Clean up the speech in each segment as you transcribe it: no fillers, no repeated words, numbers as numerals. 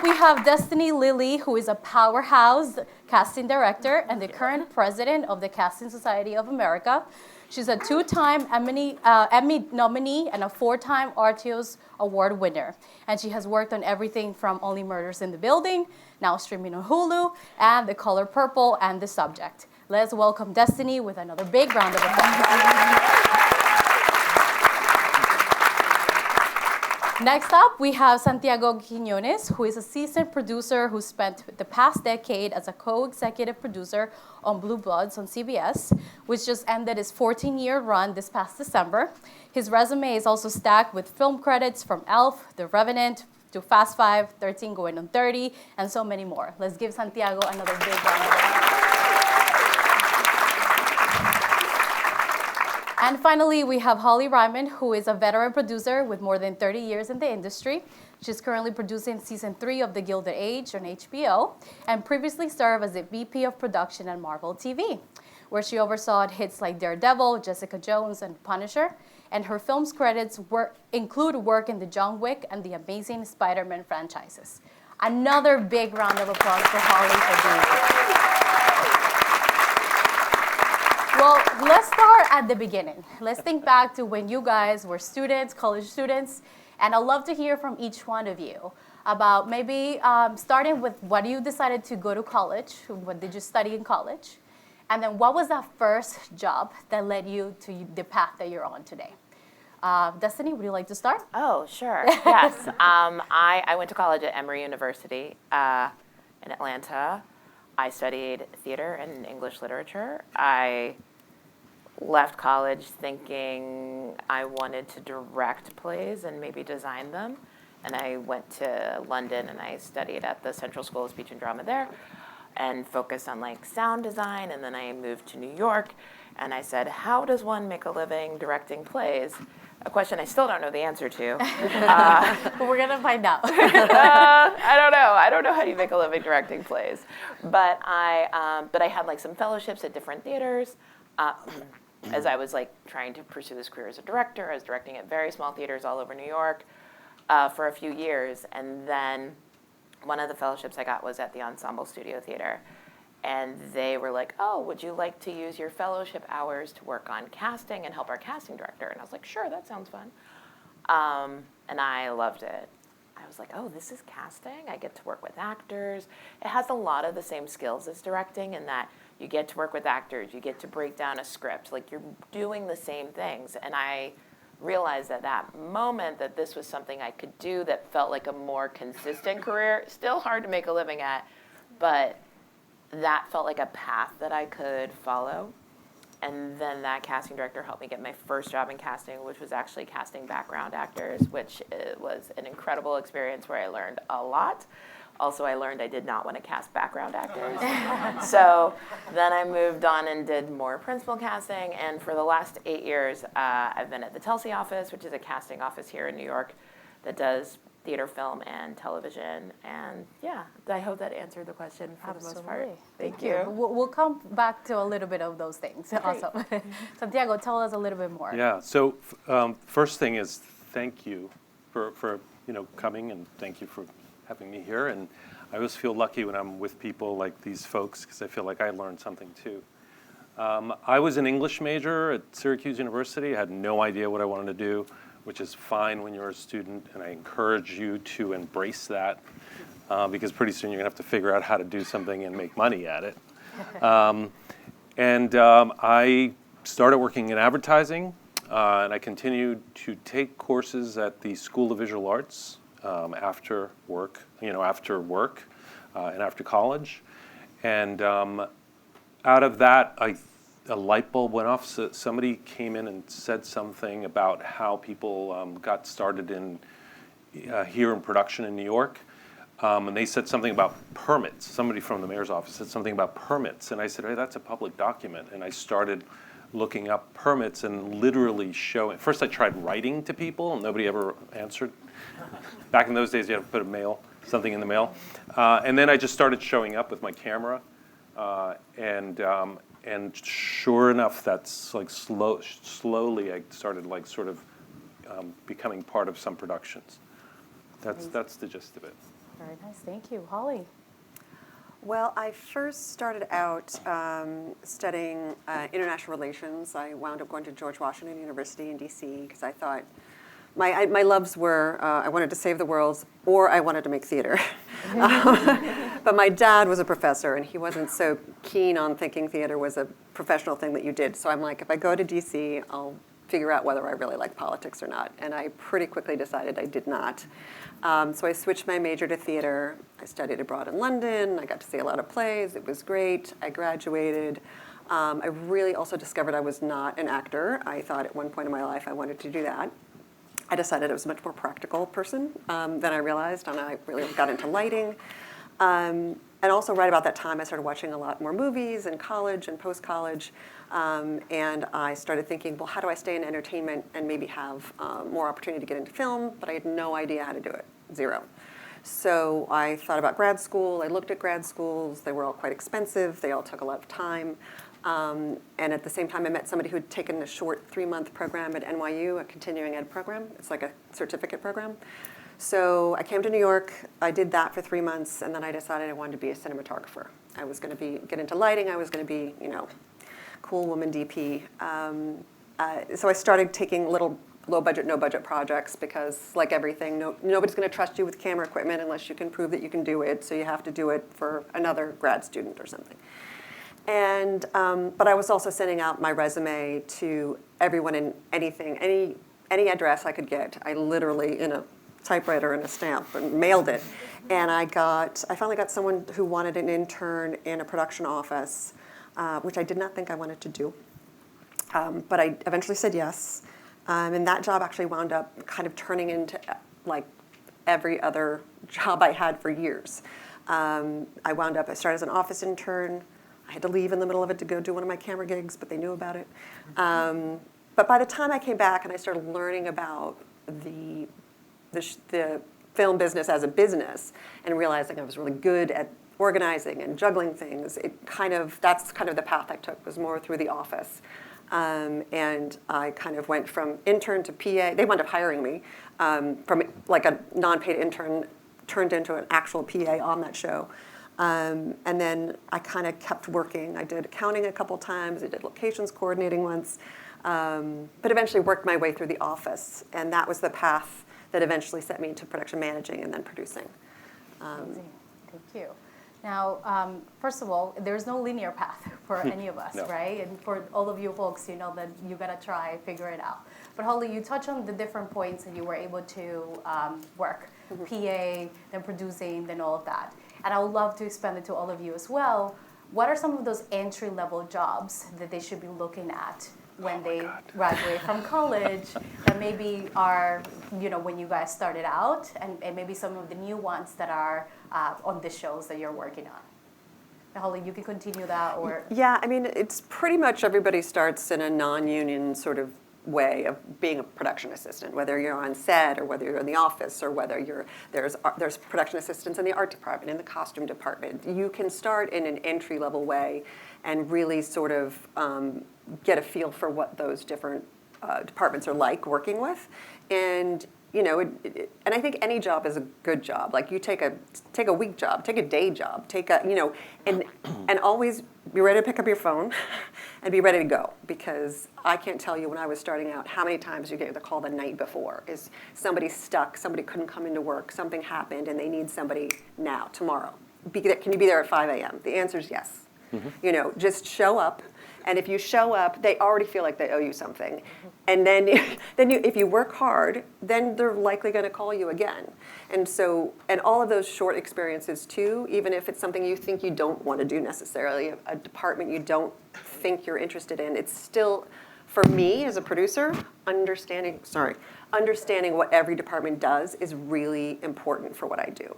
we have Destiny Lilly, who is a powerhouse casting director and the current president of the Casting Society of America. She's a two-time Emmy nominee and a four-time RTOS Award winner. And she has worked on everything from Only Murders in the Building, now streaming on Hulu, and The Color Purple, and The Subject. Let's welcome Destiny with another big round of applause. Next up, we have Santiago Quiñones, who is a seasoned producer who spent the past decade as a co-executive producer on Blue Bloods on CBS, which just ended his 14-year run this past December. His resume is also stacked with film credits from Elf, The Revenant, to Fast 5, 13 Going on 30, and so many more. Let's give Santiago another big round of applause. And finally, we have Holly Rymon, who is a veteran producer with more than 30 years in the industry. She's currently producing season 3 of The Gilded Age on HBO, and previously served as the VP of production at Marvel TV, where she oversaw hits like Daredevil, Jessica Jones, and Punisher. And her film's credits include work in the John Wick and the Amazing Spider-Man franchises. Another big round of applause for Holly for being here. Well, let's start at the beginning. Let's think back to when you guys were students, college students, and I'd love to hear from each one of you about maybe starting with what you decided to go to college, what did you study in college, and then what was that first job that led you to the path that you're on today? Destiny, would you like to start? Oh, sure, yes. I went to college at Emory University in Atlanta. I studied theater and English literature. I left college thinking I wanted to direct plays and maybe design them. And I went to London and I studied at the Central School of Speech and Drama there and focused on like sound design. And then I moved to New York and I said, how does one make a living directing plays? A question I still don't know the answer to. But we're gonna find out. I don't know. I don't know how you make a living directing plays. But I had like some fellowships at different theaters. As I was like trying to pursue this career as a director, I was directing at very small theaters all over New York for a few years. And then one of the fellowships I got was at the Ensemble Studio Theater. And they were like, oh, would you like to use your fellowship hours to work on casting and help our casting director? And I was like, sure, that sounds fun. And I loved it. I was like, oh, this is casting? I get to work with actors. It has a lot of the same skills as directing in that you get to work with actors, you get to break down a script. Like, you're doing the same things. And I realized at that moment that this was something I could do that felt like a more consistent career. Still hard to make a living at, but that felt like a path that I could follow. And then that casting director helped me get my first job in casting, which was actually casting background actors, which was an incredible experience where I learned a lot. Also, I learned I did not want to cast background actors. So then I moved on and did more principal casting. And for the last 8 years, I've been at the Telsey office, which is a casting office here in New York that does theater, film, and television. And yeah, I hope that answered the question for the most part. Thank you. We'll come back to a little bit of those things. Great. Awesome. Santiago, tell us a little bit more. Yeah, so first thing is thank you for coming, and thank you for having me here. And I always feel lucky when I'm with people like these folks because I feel like I learned something too. I was an English major at Syracuse University. I had no idea what I wanted to do, which is fine when you're a student, and I encourage you to embrace that because pretty soon you're gonna have to figure out how to do something and make money at it. I started working in advertising, and I continued to take courses at the School of Visual Arts after work and after college. And out of that, a light bulb went off. So somebody came in and said something about how people got started here in production in New York. And they said something about permits. Somebody from the mayor's office said something about permits. And I said, hey, that's a public document. And I started looking up permits and literally showing. First I tried writing to people, and nobody ever answered. Back in those days, you had to put something in the mail. And then I just started showing up with my camera. And sure enough, that's like slowly I started like sort of becoming part of some productions. That's the gist of it. Very nice. Thank you. Holly? Well, I first started out studying international relations. I wound up going to George Washington University in D.C. because I thought my loves were I wanted to save the world or I wanted to make theater. But my dad was a professor and he wasn't so keen on thinking theater was a professional thing that you did. So I'm like, if I go to D.C., I'll figure out whether I really like politics or not. And I pretty quickly decided I did not. So I switched my major to theater. I studied abroad in London. I got to see a lot of plays. It was great. I graduated. I really also discovered I was not an actor. I thought at one point in my life I wanted to do that. I decided I was a much more practical person than I realized, and I really got into lighting. And also right about that time, I started watching a lot more movies in college and post-college. And I started thinking, well, how do I stay in entertainment and maybe have more opportunity to get into film? But I had no idea how to do it, zero. So I thought about grad school. I looked at grad schools. They were all quite expensive. They all took a lot of time. And at the same time, I met somebody who had taken a short 3-month program at NYU, a continuing ed program. It's like a certificate program. So I came to New York. I did that for 3 months, and then I decided I wanted to be a cinematographer. I was going to get into lighting. I was going to be, cool woman DP. So I started taking little low budget, no budget projects because like everything, nobody's going to trust you with camera equipment unless you can prove that you can do it. So you have to do it for another grad student or something. And but I was also sending out my resume to everyone and anything, any address I could get. I literally in a typewriter and a stamp and mailed it. And I finally got someone who wanted an intern in a production office. Which I did not think I wanted to do. But I eventually said yes. And that job actually wound up kind of turning into like every other job I had for years. I started as an office intern. I had to leave in the middle of it to go do one of my camera gigs, but they knew about it. But by the time I came back and I started learning about the film business as a business and realizing I was really good at organizing and juggling things, that's kind of the path I took, was more through the office. And I kind of went from intern to PA. They wound up hiring me from like a non-paid intern, turned into an actual PA on that show. And then I kind of kept working. I did accounting a couple times. I did locations coordinating once. But eventually worked my way through the office. And that was the path that eventually set me into production managing and then producing. Thank you. Now, first of all, there's no linear path for any of us, No. right? And for all of you folks, you know that you gotta try, figure it out. But Holly, you touched on the different points that you were able to work, PA, then producing, then all of that. And I would love to expand it to all of you as well. What are some of those entry-level jobs that they should be looking at when they graduate from college that maybe are, when you guys started out, and maybe some of the new ones that are on the shows that you're working on? And Holly, you can continue that, or... Yeah, I mean, it's pretty much everybody starts in a non-union sort of way of being a production assistant, whether you're on set or whether you're in the office or whether there's production assistants in the art department, in the costume department. You can start in an entry-level way and really sort of get a feel for what those different departments are like working with. And and I think any job is a good job. Like you take a week job, take a day job, and always be ready to pick up your phone and be ready to go. Because I can't tell you when I was starting out how many times you get the call the night before. Is somebody stuck, somebody couldn't come into work, something happened, and they need somebody now, tomorrow. Can you be there at 5 a.m.? The answer is yes. Mm-hmm. Just show up. And if you show up, they already feel like they owe you something. And then if you work hard, then they're likely going to call you again. And all of those short experiences too, even if it's something you think you don't want to do necessarily, a department you don't think you're interested in, it's still, for me as a producer, understanding what every department does is really important for what I do.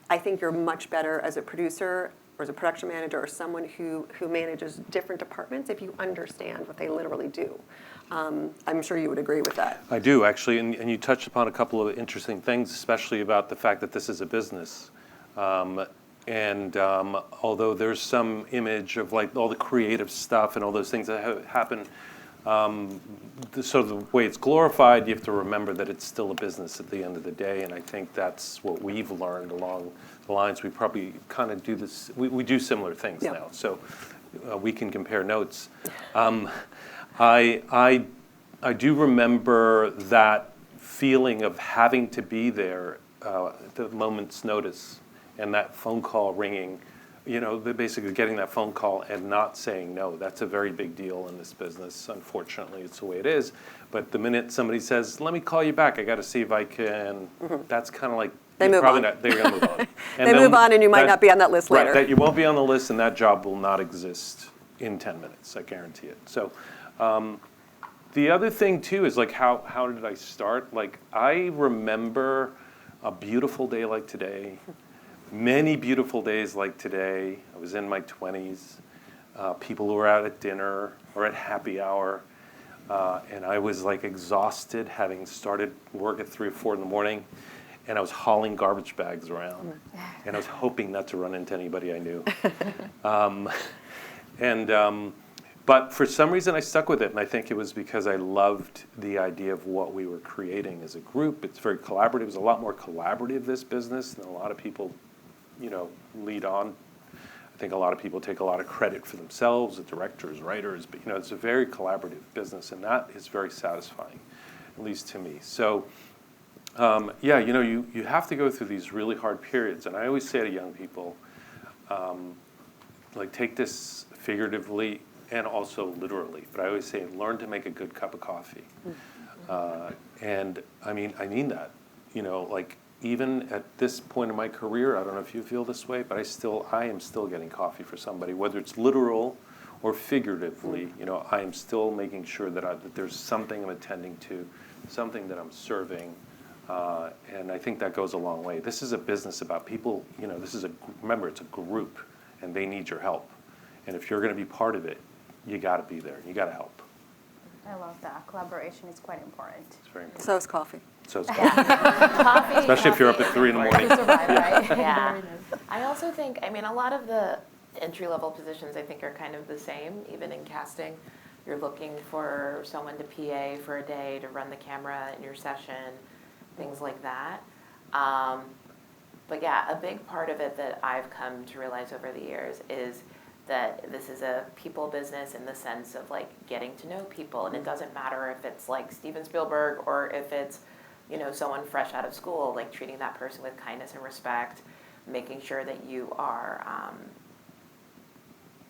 I think you're much better as a producer or as a production manager or someone who manages different departments if you understand what they literally do. I'm sure you would agree with that. I do, actually, and you touched upon a couple of interesting things, especially about the fact that this is a business. Although there's some image of like all the creative stuff and all those things that happen So the way it's glorified, you have to remember that it's still a business at the end of the day, and I think that's what we've learned along the lines. We probably kind of do this, we do similar things now, so we can compare notes. I do remember that feeling of having to be there at the moment's notice, and that phone call ringing, basically getting that phone call and not saying no. That's a very big deal in this business. Unfortunately, it's the way it is. But the minute somebody says, let me call you back, I got to see if I can, that's kind of like, They move on. they're going to move on. They move on, and you might not be on that list later. Right, that you won't be on the list, and that job will not exist in 10 minutes, I guarantee it. So the other thing, too, is like, how did I start? Like, I remember a beautiful day like today, many beautiful days like today. I was in my 20s. People who were out at dinner or at happy hour. And I was like exhausted, having started work at 3 or 4 in the morning. And I was hauling garbage bags around. And I was hoping not to run into anybody I knew. But for some reason I stuck with it. And I think it was because I loved the idea of what we were creating as a group. It's very collaborative. It was a lot more collaborative, this business, than a lot of people lead on. I think a lot of people take a lot of credit for themselves, the directors, writers, but it's a very collaborative business, and that is very satisfying, at least to me. So, you have to go through these really hard periods, and I always say to young people, take this figuratively and also literally, but I always say, learn to make a good cup of coffee. And I mean that, even at this point in my career, I don't know if you feel this way, but I am still getting coffee for somebody, whether it's literal or figuratively. I am still making sure that there's something I'm attending to, something that I'm serving, and I think that goes a long way. This is a business about people. Remember, it's a group, and they need your help. And if you're going to be part of it, you got to be there. You got to help. I love that. Collaboration is quite important. It's very important. So is coffee. So it's coffee. Especially if you're up at 3 in the morning. Yeah. I also think, a lot of the entry-level positions I think are kind of the same, even in casting. You're looking for someone to PA for a day, to run the camera in your session, things like that. But yeah, a big part of it that I've come to realize over the years is that this is a people business in the sense of getting to know people, and it doesn't matter if it's like Steven Spielberg or if it's someone fresh out of school, treating that person with kindness and respect, making sure that you are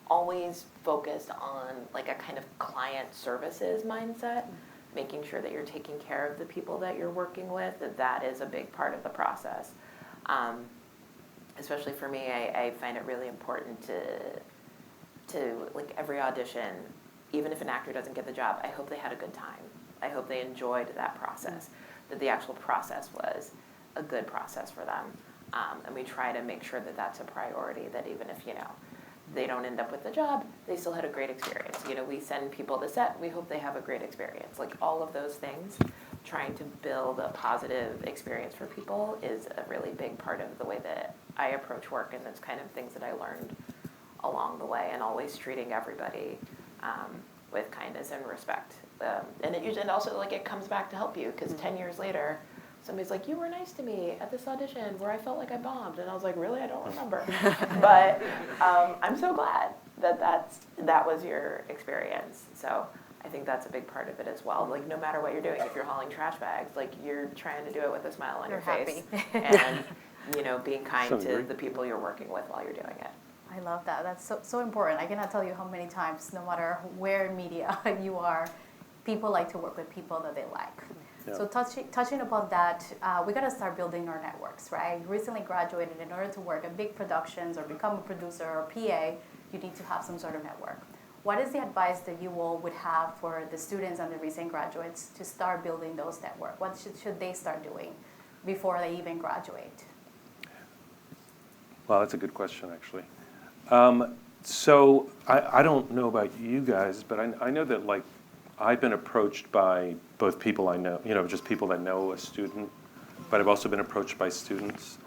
always focused on a kind of client services mindset, making sure that you're taking care of the people that you're working with, that is a big part of the process. Especially for me, I find it really important to every audition, even if an actor doesn't get the job, I hope they had a good time. I hope they enjoyed that process, that the actual process was a good process for them. And we try to make sure that that's a priority, that even if, they don't end up with the job, they still had a great experience. We send people to set, we hope they have a great experience. All of those things, trying to build a positive experience for people is a really big part of the way that I approach work, and that's kind of things that I learned along the way, and always treating everybody with kindness and respect. And also it comes back to help you, because 10 years later, somebody's like, you were nice to me at this audition where I felt like I bombed. And I was like, really? I don't remember. But I'm so glad that was your experience. So I think that's a big part of it as well. No matter what you're doing, if you're hauling trash bags, you're trying to do it with a smile on your face. And, being kind to the people you're working with while you're doing it. I love that. That's so important. I cannot tell you how many times, no matter where in media you are, people like to work with people that they like. Yeah. So touching upon that, we got to start building our networks, right? You recently graduated. In order to work at big productions or become a producer or PA, you need to have some sort of network. What is the advice that you all would have for the students and the recent graduates to start building those networks? What should they start doing before they even graduate? Well, that's a good question, actually. So I don't know about you guys, but I know that I've been approached by both people I know, just people that know a student, but I've also been approached by students.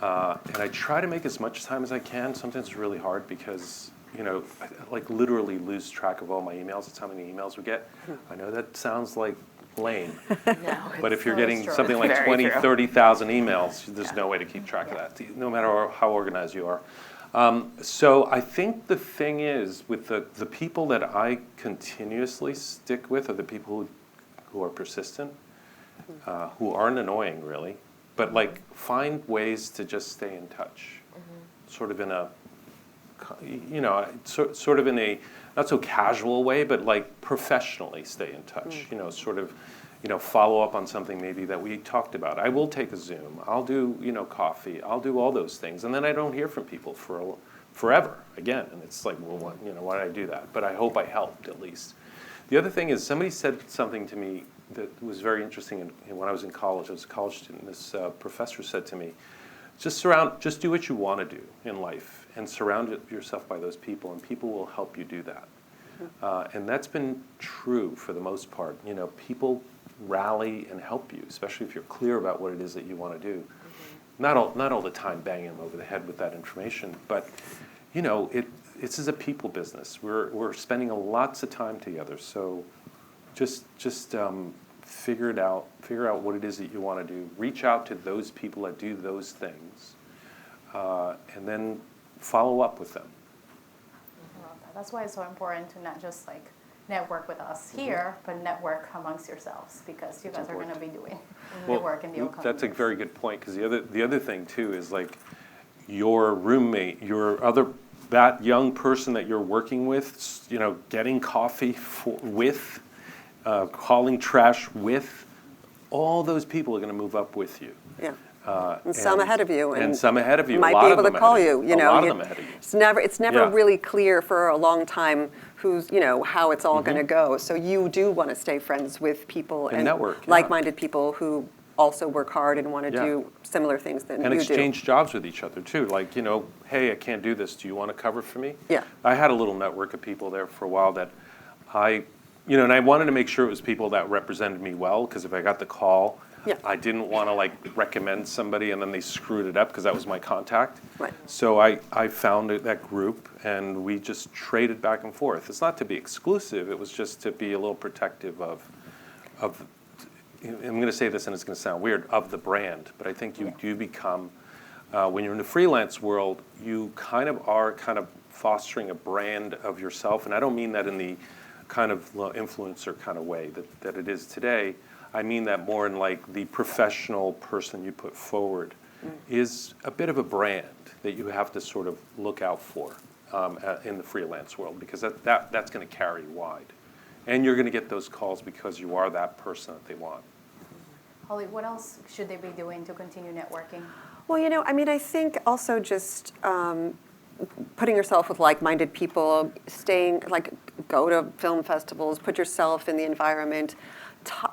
And I try to make as much time as I can. Sometimes it's really hard because I like literally lose track of all my emails. That's how many emails we get. I know that sounds like lame, No, but if you're so getting true. something like Very 20, true. 30,000 emails, there's no way to keep track of that, no matter how organized you are. So I think the thing is, with the people that I continuously stick with are the people who are persistent, who aren't annoying really, but like find ways to just stay in touch, sort of in a, sort of in a not so casual way, but like professionally stay in touch. Sort of, follow up on something maybe that we talked about. I will take a Zoom. I'll do coffee. I'll do all those things, and then I don't hear from people for forever again. And it's like, well, why did I do that? But I hope I helped at least. The other thing is somebody said something to me that was very interesting. When I was in college, I was a college student. This professor said to me, just do what you want to do in life, and surround yourself by those people, and people will help you do that. And that's been true for the most part. People rally and help you, especially if you're clear about what it is that you want to do. Not all the time banging them over the head with that information, but this is a people business. We're spending lots of time together, so just figure out what it is that you want to do. Reach out to those people that do those things, and then follow up with them. I love that. That's why it's so important to not just like network with us here, but network amongst yourselves, because you guys are going to be doing the work in the upcoming That's a years. very good point, because the other thing too is like your roommate, that young person that you're working with, getting coffee with, hauling trash with, all those people are going to move up with you. Yeah. And some ahead of you. And some ahead of you. Might a lot be of able to them call ahead you. of you. A lot of them ahead of you. It's never Yeah. really clear for a long time who's, how it's all going to go. So you do want to stay friends with people And network, yeah. like-minded people who also work hard and want to Yeah. do similar things than And you exchange jobs with each other too. Like, hey, I can't do this. Do you want to cover for me? Yeah. I had a little network of people there for a while that and I wanted to make sure it was people that represented me well, because if I got the call, Yeah. I didn't want to recommend somebody and then they screwed it up, because that was my contact. Right. So I found that group, and we just traded back and forth. It's not to be exclusive. It was just to be a little protective of I'm going to say this and it's going to sound weird, of the brand. But I think you do become, when you're in the freelance world, you kind of are fostering a brand of yourself. And I don't mean that in the kind of influencer kind of way that it is today. I mean that more in like the professional person you put forward is a bit of a brand that you have to sort of look out for in the freelance world, because that's going to carry wide. And you're going to get those calls because you are that person that they want. Holly, what else should they be doing to continue networking? Well, I think also just putting yourself with like-minded people, go to film festivals, put yourself in the environment.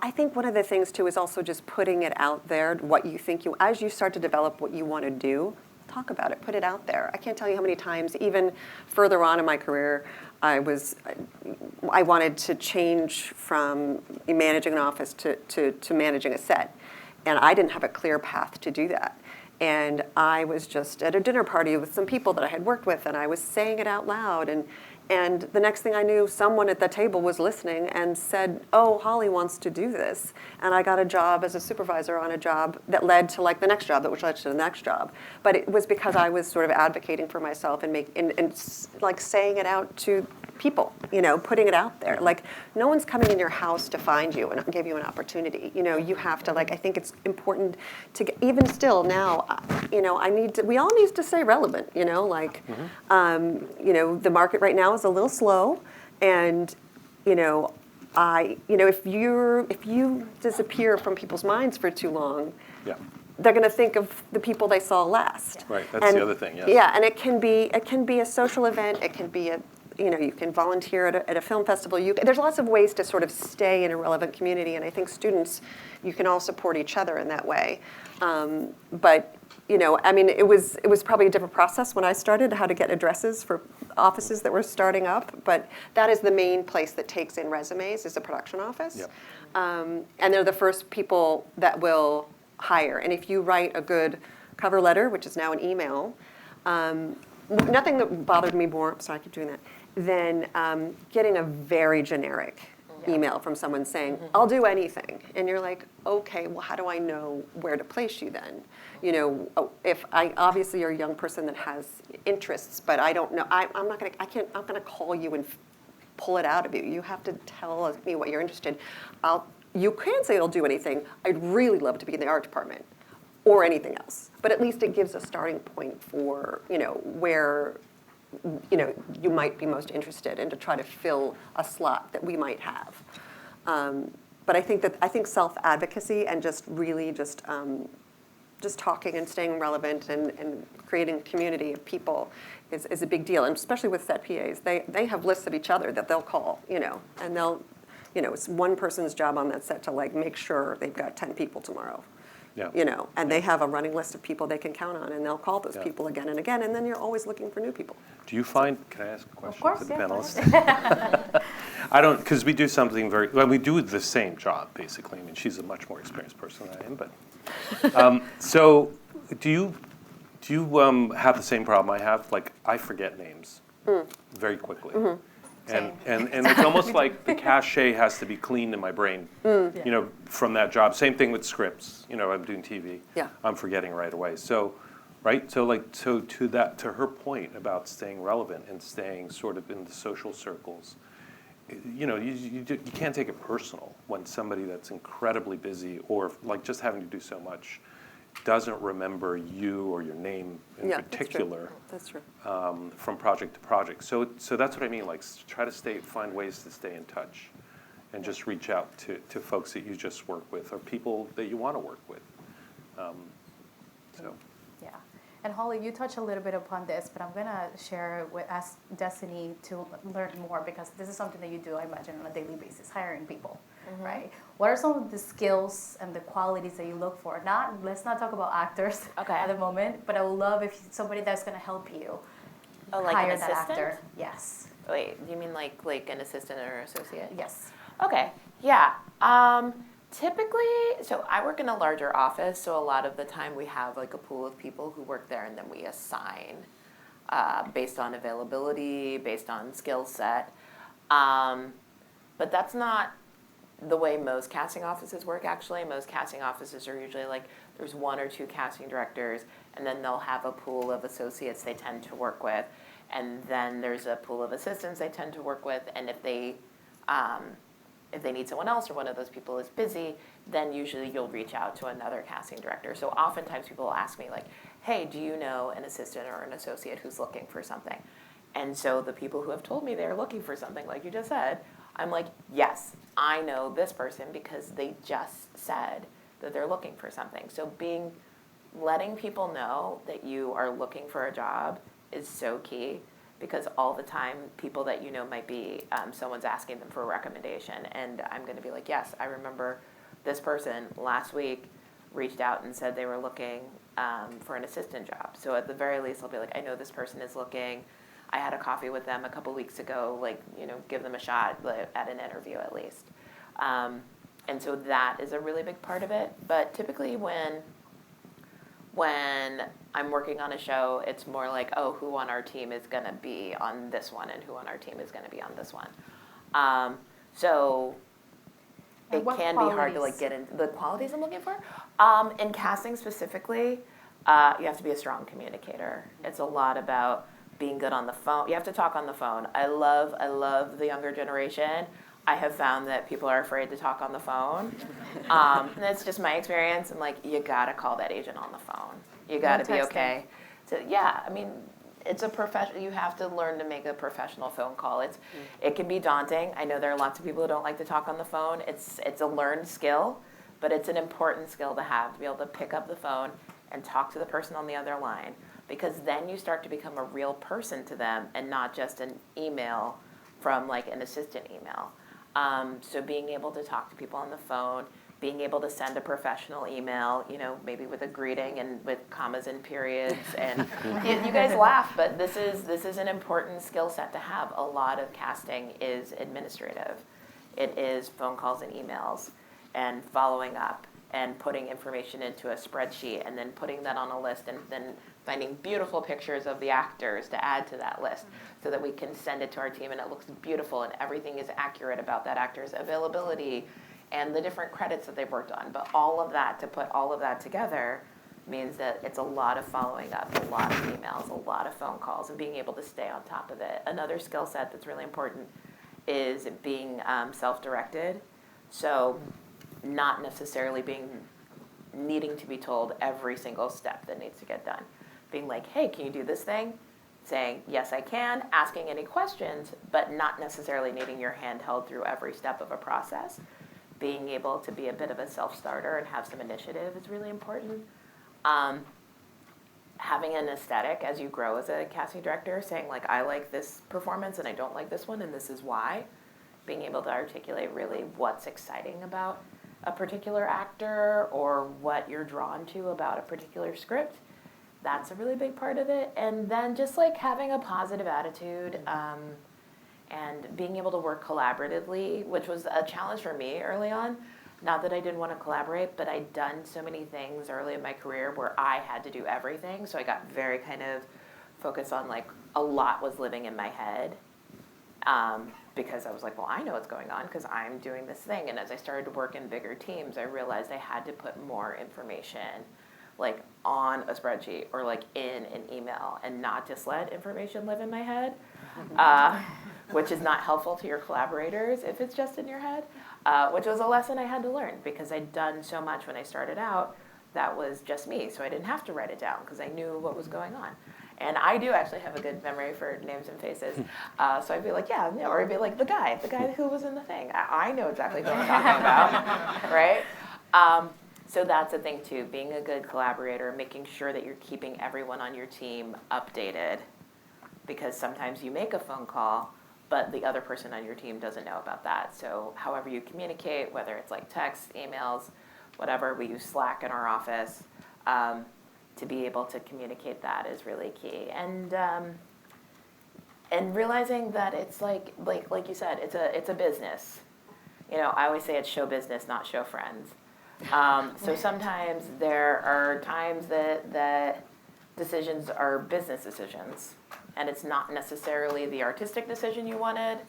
I think one of the things too is also just putting it out there, what you think as you start to develop what you want to do, talk about it, put it out there. I can't tell you how many times, even further on in my career, I wanted to change from managing an office to managing a set. And I didn't have a clear path to do that. And I was just at a dinner party with some people that I had worked with, and I was saying it out loud. And the next thing I knew, someone at the table was listening and said, oh, Holly wants to do this. And I got a job as a supervisor on a job that led to the next job, which led to the next job. But it was because I was sort of advocating for myself and saying it out to people, putting it out there. No one's coming in your house to find you and give you an opportunity. You have to, I think it's important to get, even still now, we all need to stay relevant, the market right now is a little slow, and if you disappear from people's minds for too long, Yeah. they're going to think of the people they saw last. Right. That's the other thing. Yes. Yeah, and it can be a social event. It can be you can volunteer at a film festival. There's lots of ways to sort of stay in a relevant community, and I think students, you can all support each other in that way. But it was probably a different process when I started, how to get addresses for offices that were starting up. But that is the main place that takes in resumes, is the production office. Yep. And they're the first people that will hire. And if you write a good cover letter, which is now an email, nothing that bothered me more, sorry, I keep doing that, than getting a very generic email from someone saying, I'll do anything. And you're like, okay, well, how do I know where to place you then? You know, if obviously you're a young person that has interests, but I don't know, I'm not gonna call you and pull it out of you. You have to tell me what you're interested in. You can say it'll do anything. I'd really love to be in the art department or anything else. But at least it gives a starting point for, you know, where you might be most interested in to try to fill a slot that we might have. But I think self-advocacy and just really just talking and staying relevant and creating a community of people is a big deal. And especially with set PAs, they have lists of each other that they'll call, you know, and it's one person's job on that set to like make sure they've got 10 people tomorrow. Yeah. You know, and they have a running list of people they can count on, and they'll call those Yeah. people again and again, and then you're always looking for new people. Do you find, can I ask a question course, to the yeah, go panelists? I don't, because we do something we do the same job, basically. I mean, she's a much more experienced person than I am, but. So do you have the same problem I have? Like, I forget names very quickly. Mm-hmm. And it's almost like the cachet has to be cleaned in my brain, you know, from that job. Same thing with scripts. You know, I'm doing TV. Yeah. I'm forgetting right away. So, right? So to her point about staying relevant and staying sort of in the social circles, you know, you can't take it personal when somebody that's incredibly busy or like just having to do so much doesn't remember you or your name in particular. That's true. From project to project. So that's what I mean, like try to find ways to stay in touch and just reach out to folks that you just work with or people that you want to work with. Yeah. And Holly, you touched a little bit upon this, but I'm going to ask Destiny to learn more because this is something that you do, I imagine, on a daily basis, hiring people, right? What are some of the skills and the qualities that you look for? Let's not talk about actors at the moment, but I would love if somebody that's going to help you hire an that assistant? actor. Yes. Wait, do you mean like an assistant or associate? Yes. Okay, yeah. Typically, so I work in a larger office, so a lot of the time we have like a pool of people who work there and then we assign based on availability, based on skill set. But that's not the way most casting offices work, actually. Most casting offices are usually like there's one or two casting directors and then they'll have a pool of associates they tend to work with. And then there's a pool of assistants they tend to work with, and if they need someone else or one of those people is busy, then usually you'll reach out to another casting director. So oftentimes people will ask me like, hey, do you know an assistant or an associate who's looking for something? And so the people who have told me they're looking for something, like you just said, I'm like, yes, I know this person because they just said that they're looking for something. So letting people know that you are looking for a job is so key. Because all the time, people that you know might be, someone's asking them for a recommendation. And I'm going to be like, yes, I remember this person last week reached out and said they were looking for an assistant job. So at the very least, I'll be like, I know this person is looking. I had a coffee with them a couple weeks ago, like, you know, give them a shot at an interview at least. And so that is a really big part of it. But typically when I'm working on a show, it's more like, oh, who on our team is going to be on this one and who on our team is going to be on this one. So it can be hard to like get into the qualities I'm looking for. In casting specifically, you have to be a strong communicator. It's a lot about being good on the phone. You have to talk on the phone. I love the younger generation. I have found that people are afraid to talk on the phone. And that's just my experience. I'm like, you gotta call that agent on the phone. You gotta be okay. So yeah, I mean, it's a profession. You have to learn to make a professional phone call. It can be daunting. I know there are lots of people who don't like to talk on the phone. It's a learned skill, but it's an important skill to have, to be able to pick up the phone and talk to the person on the other line, because then you start to become a real person to them and not just an email from like an assistant email. So being able to talk to people on the phone, being able to send a professional email, you know, maybe with a greeting and with commas and periods, and you guys laugh, but this is an important skill set to have. A lot of casting is administrative. It is phone calls and emails and following up and putting information into a spreadsheet and then putting that on a list and then finding beautiful pictures of the actors to add to that list so that we can send it to our team and it looks beautiful and everything is accurate about that actor's availability and the different credits that they've worked on. But all of that, to put all of that together, means that it's a lot of following up, a lot of emails, a lot of phone calls, and being able to stay on top of it. Another skill set that's really important is being self-directed. So not necessarily needing to be told every single step that needs to get done. Being like, hey, can you do this thing? Saying, yes, I can, asking any questions, but not necessarily needing your hand held through every step of a process. Being able to be a bit of a self-starter and have some initiative is really important. Having an aesthetic as you grow as a casting director, saying like, I like this performance and I don't like this one and this is why. Being able to articulate really what's exciting about a particular actor or what you're drawn to about a particular script. That's a really big part of it. And then just like having a positive attitude and being able to work collaboratively, which was a challenge for me early on. Not that I didn't want to collaborate, but I'd done so many things early in my career where I had to do everything. So I got very kind of focused on like a lot was living in my head because I was like, well, I know what's going on because I'm doing this thing. And as I started to work in bigger teams, I realized I had to put more information like on a spreadsheet or like in an email and not just let information live in my head, which is not helpful to your collaborators if it's just in your head. Which was a lesson I had to learn because I'd done so much when I started out that was just me, so I didn't have to write it down because I knew what was going on. And I do actually have a good memory for names and faces, so I'd be like, yeah, no, or I'd be like, the guy who was in the thing. I know exactly who I'm talking about, right? So that's a thing too, being a good collaborator, making sure that you're keeping everyone on your team updated because sometimes you make a phone call but the other person on your team doesn't know about that. So however you communicate, whether it's like text, emails, whatever, we use Slack in our office, to be able to communicate that is really key. And realizing that it's like you said, it's a business. You know, I always say it's show business, not show friends. So sometimes there are times that decisions are business decisions. And it's not necessarily the artistic decision you wanted,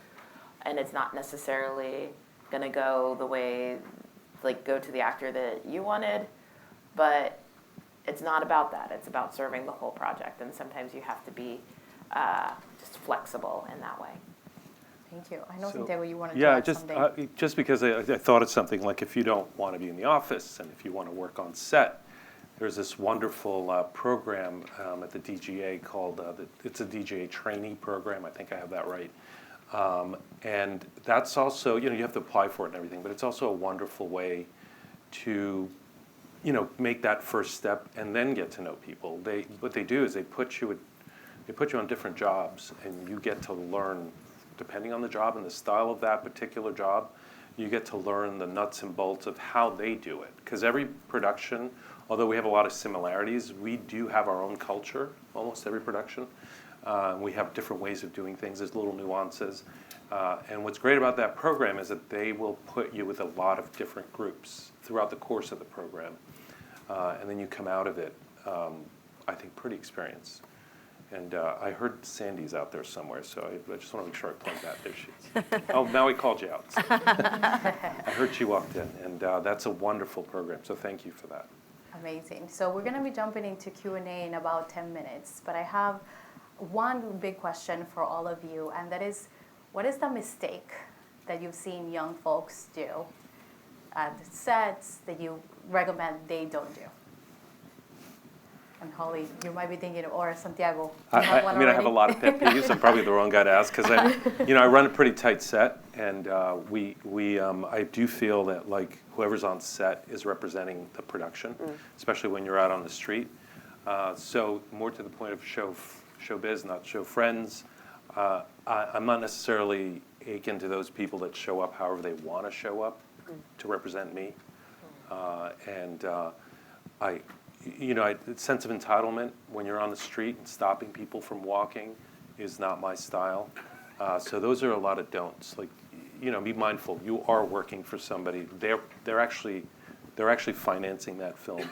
and it's not necessarily going to go the way, like go to the actor that you wanted, but it's not about that. It's about serving the whole project, and sometimes you have to be just flexible in that way. Thank you. I know, Santiago, you wanted to Yeah, add something. just because I thought of something like if you don't want to be in the office and if you want to work on set, there's this wonderful program at the DGA called, it's a DGA trainee program, I think I have that right. And that's also, you have to apply for it and everything, but it's also a wonderful way to, make that first step and then get to know people. What they do is they put you on different jobs and you get to learn, depending on the job and the style of that particular job, you get to learn the nuts and bolts of how they do it. Because every production, although we have a lot of similarities, we do have our own culture, almost every production. We have different ways of doing things, there's little nuances. And what's great about that program is that they will put you with a lot of different groups throughout the course of the program. And then you come out of it, I think, pretty experienced. And I heard Sandy's out there somewhere, so I just want to make sure I plug that. There she is. Oh, now he called you out. So. I heard she walked in, and that's a wonderful program, so thank you for that. Amazing. So we're going to be jumping into Q&A in about 10 minutes, but I have one big question for all of you, and that is, what is the mistake that you've seen young folks do at the sets that you recommend they don't do? And Holly, you might be thinking, or Santiago. I have a lot of pet peeves. I'm probably the wrong guy to ask because I run a pretty tight set, and I do feel that like whoever's on set is representing the production, especially when you're out on the street. So more to the point of showbiz, not show friends. I'm not necessarily akin to those people that show up however they want to show up to represent me, sense of entitlement when you're on the street and stopping people from walking is not my style. So those are a lot of don'ts. Like, be mindful. You are working for somebody. They're actually they're actually financing that film,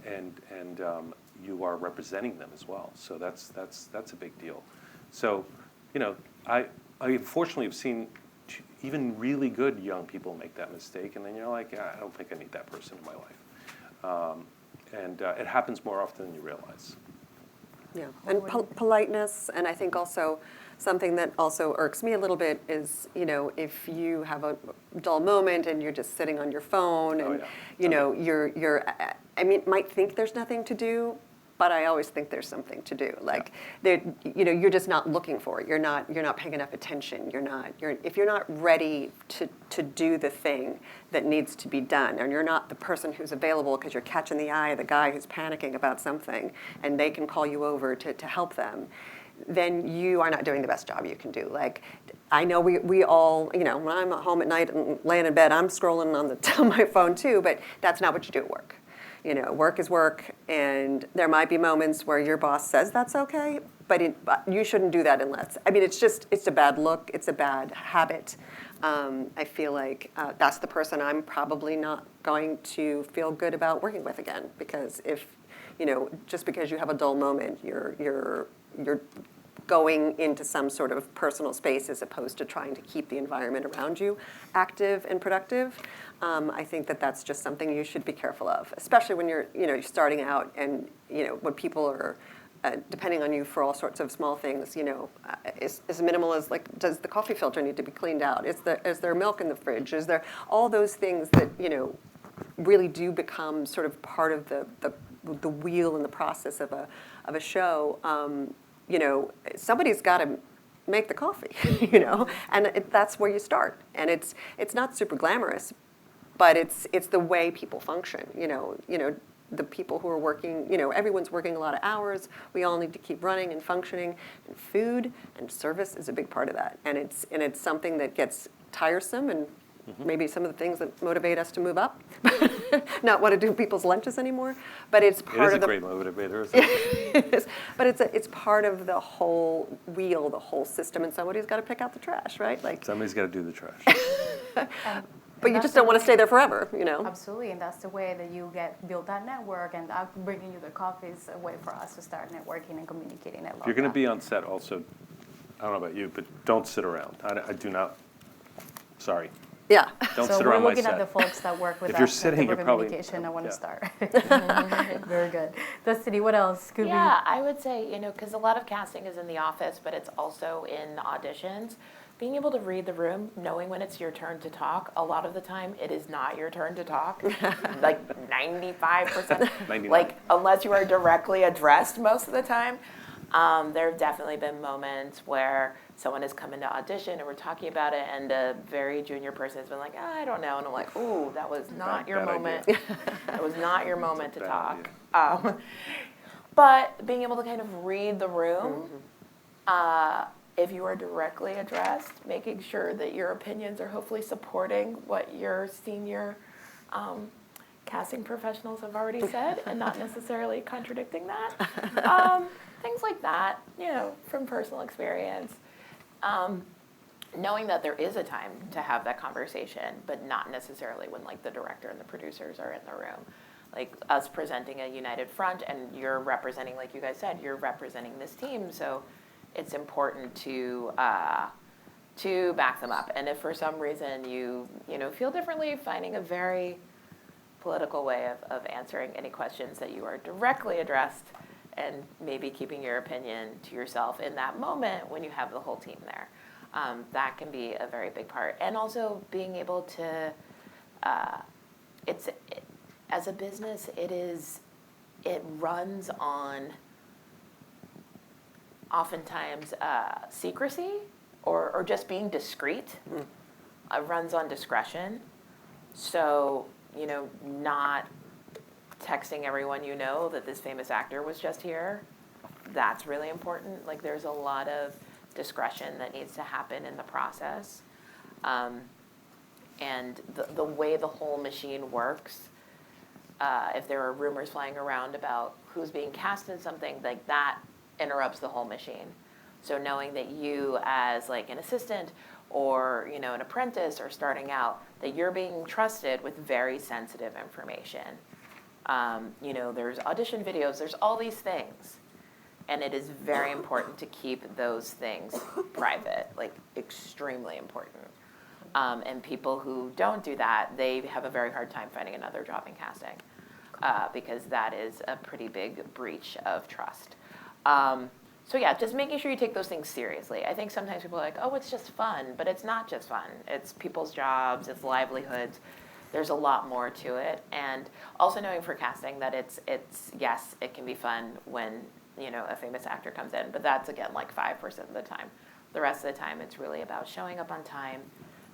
and you are representing them as well. So that's a big deal. So, I unfortunately have seen even really good young people make that mistake, and then you're like, I don't think I need that person in my life. And it happens more often than you realize. Yeah, and politeness, and I think also something that also irks me a little bit is, if you have a dull moment and you're just sitting on your phone and, might think there's nothing to do, but I always think there's something to do. Like, you're just not looking for it. You're not paying enough attention. If you're not ready to do the thing that needs to be done, and you're not the person who's available because you're catching the eye of the guy who's panicking about something, and they can call you over to help them, then you are not doing the best job you can do. Like, I know we all, when I'm at home at night and laying in bed, I'm scrolling on my phone too, but that's not what you do at work. Work is work, and there might be moments where your boss says that's okay, but you shouldn't do that unless, it's a bad look, it's a bad habit. I feel like that's the person I'm probably not going to feel good about working with again, because if, just because you have a dull moment, you're going into some sort of personal space as opposed to trying to keep the environment around you active and productive. I think that's just something you should be careful of, especially when you're starting out, and when people are depending on you for all sorts of small things. As minimal as, like, does the coffee filter need to be cleaned out? Is there milk in the fridge? Is there all those things that really do become sort of part of the wheel and the process of a show. Somebody's got to make the coffee, and that's where you start. And it's not super glamorous, but it's the way people function. The people who are working, everyone's working a lot of hours. We all need to keep running and functioning. And food and service is a big part of that. And it's something that gets tiresome, and maybe some of the things that motivate us to move up, not want to do people's lunches anymore. But it's part of the. It is a great motivator. Isn't it? But it's part of the whole wheel, the whole system, and somebody's got to pick out the trash, right? Like, somebody's got to do the trash. But you just don't want to stay there forever, Absolutely, and that's the way that you build that network, and bringing you the coffee is a way for us to start networking and communicating. If you're going to be on set also, I don't know about you, but don't sit around. I do not, sorry. Yeah. Don't so sit around my set. we're looking at the folks that work with if us. You're sitting, you're probably. Communication, I want to start. Very good. Destiny, what else could be? I would say, because a lot of casting is in the office, but it's also in auditions. Being able to read the room, knowing when it's your turn to talk. A lot of the time, it is not your turn to talk. Like 95%. 99. Like, unless you are directly addressed most of the time. There have definitely been moments where someone has come into audition and we're talking about it, and a very junior person has been like, I don't know. And I'm like, ooh, that was not your moment. That was not your moment to talk. But being able to kind of read the room, if you are directly addressed, making sure that your opinions are hopefully supporting what your senior casting professionals have already said and not necessarily contradicting that. Things like that, from personal experience. Knowing that there is a time to have that conversation, but not necessarily when, like, the director and the producers are in the room. Like, us presenting a united front, and you're representing, like you guys said, you're representing this team, so it's important to back them up. And if for some reason you feel differently, finding a very political way of answering any questions that you are directly addressed, and maybe keeping your opinion to yourself in that moment when you have the whole team there. That can be a very big part. And also being able to, as a business, it runs on oftentimes secrecy or just being discreet. Runs on discretion. So, not texting everyone that this famous actor was just here. That's really important. Like, there's a lot of discretion that needs to happen in the process. And the way the whole machine works, if there are rumors flying around about who's being cast in something, like, that interrupts the whole machine. So knowing that you, as, like, an assistant or an apprentice or starting out, that you're being trusted with very sensitive information. There's audition videos, there's all these things. And it is very important to keep those things private, like extremely important. And people who don't do that, they have a very hard time finding another job in casting, because that is a pretty big breach of trust. So yeah, just making sure you take those things seriously. I think sometimes people are like, oh, it's just fun, but it's not just fun. It's people's jobs, it's livelihoods. There's a lot more to it. And also knowing for casting that it's yes, it can be fun when, a famous actor comes in, but that's, again, like 5% of the time. The rest of the time, it's really about showing up on time,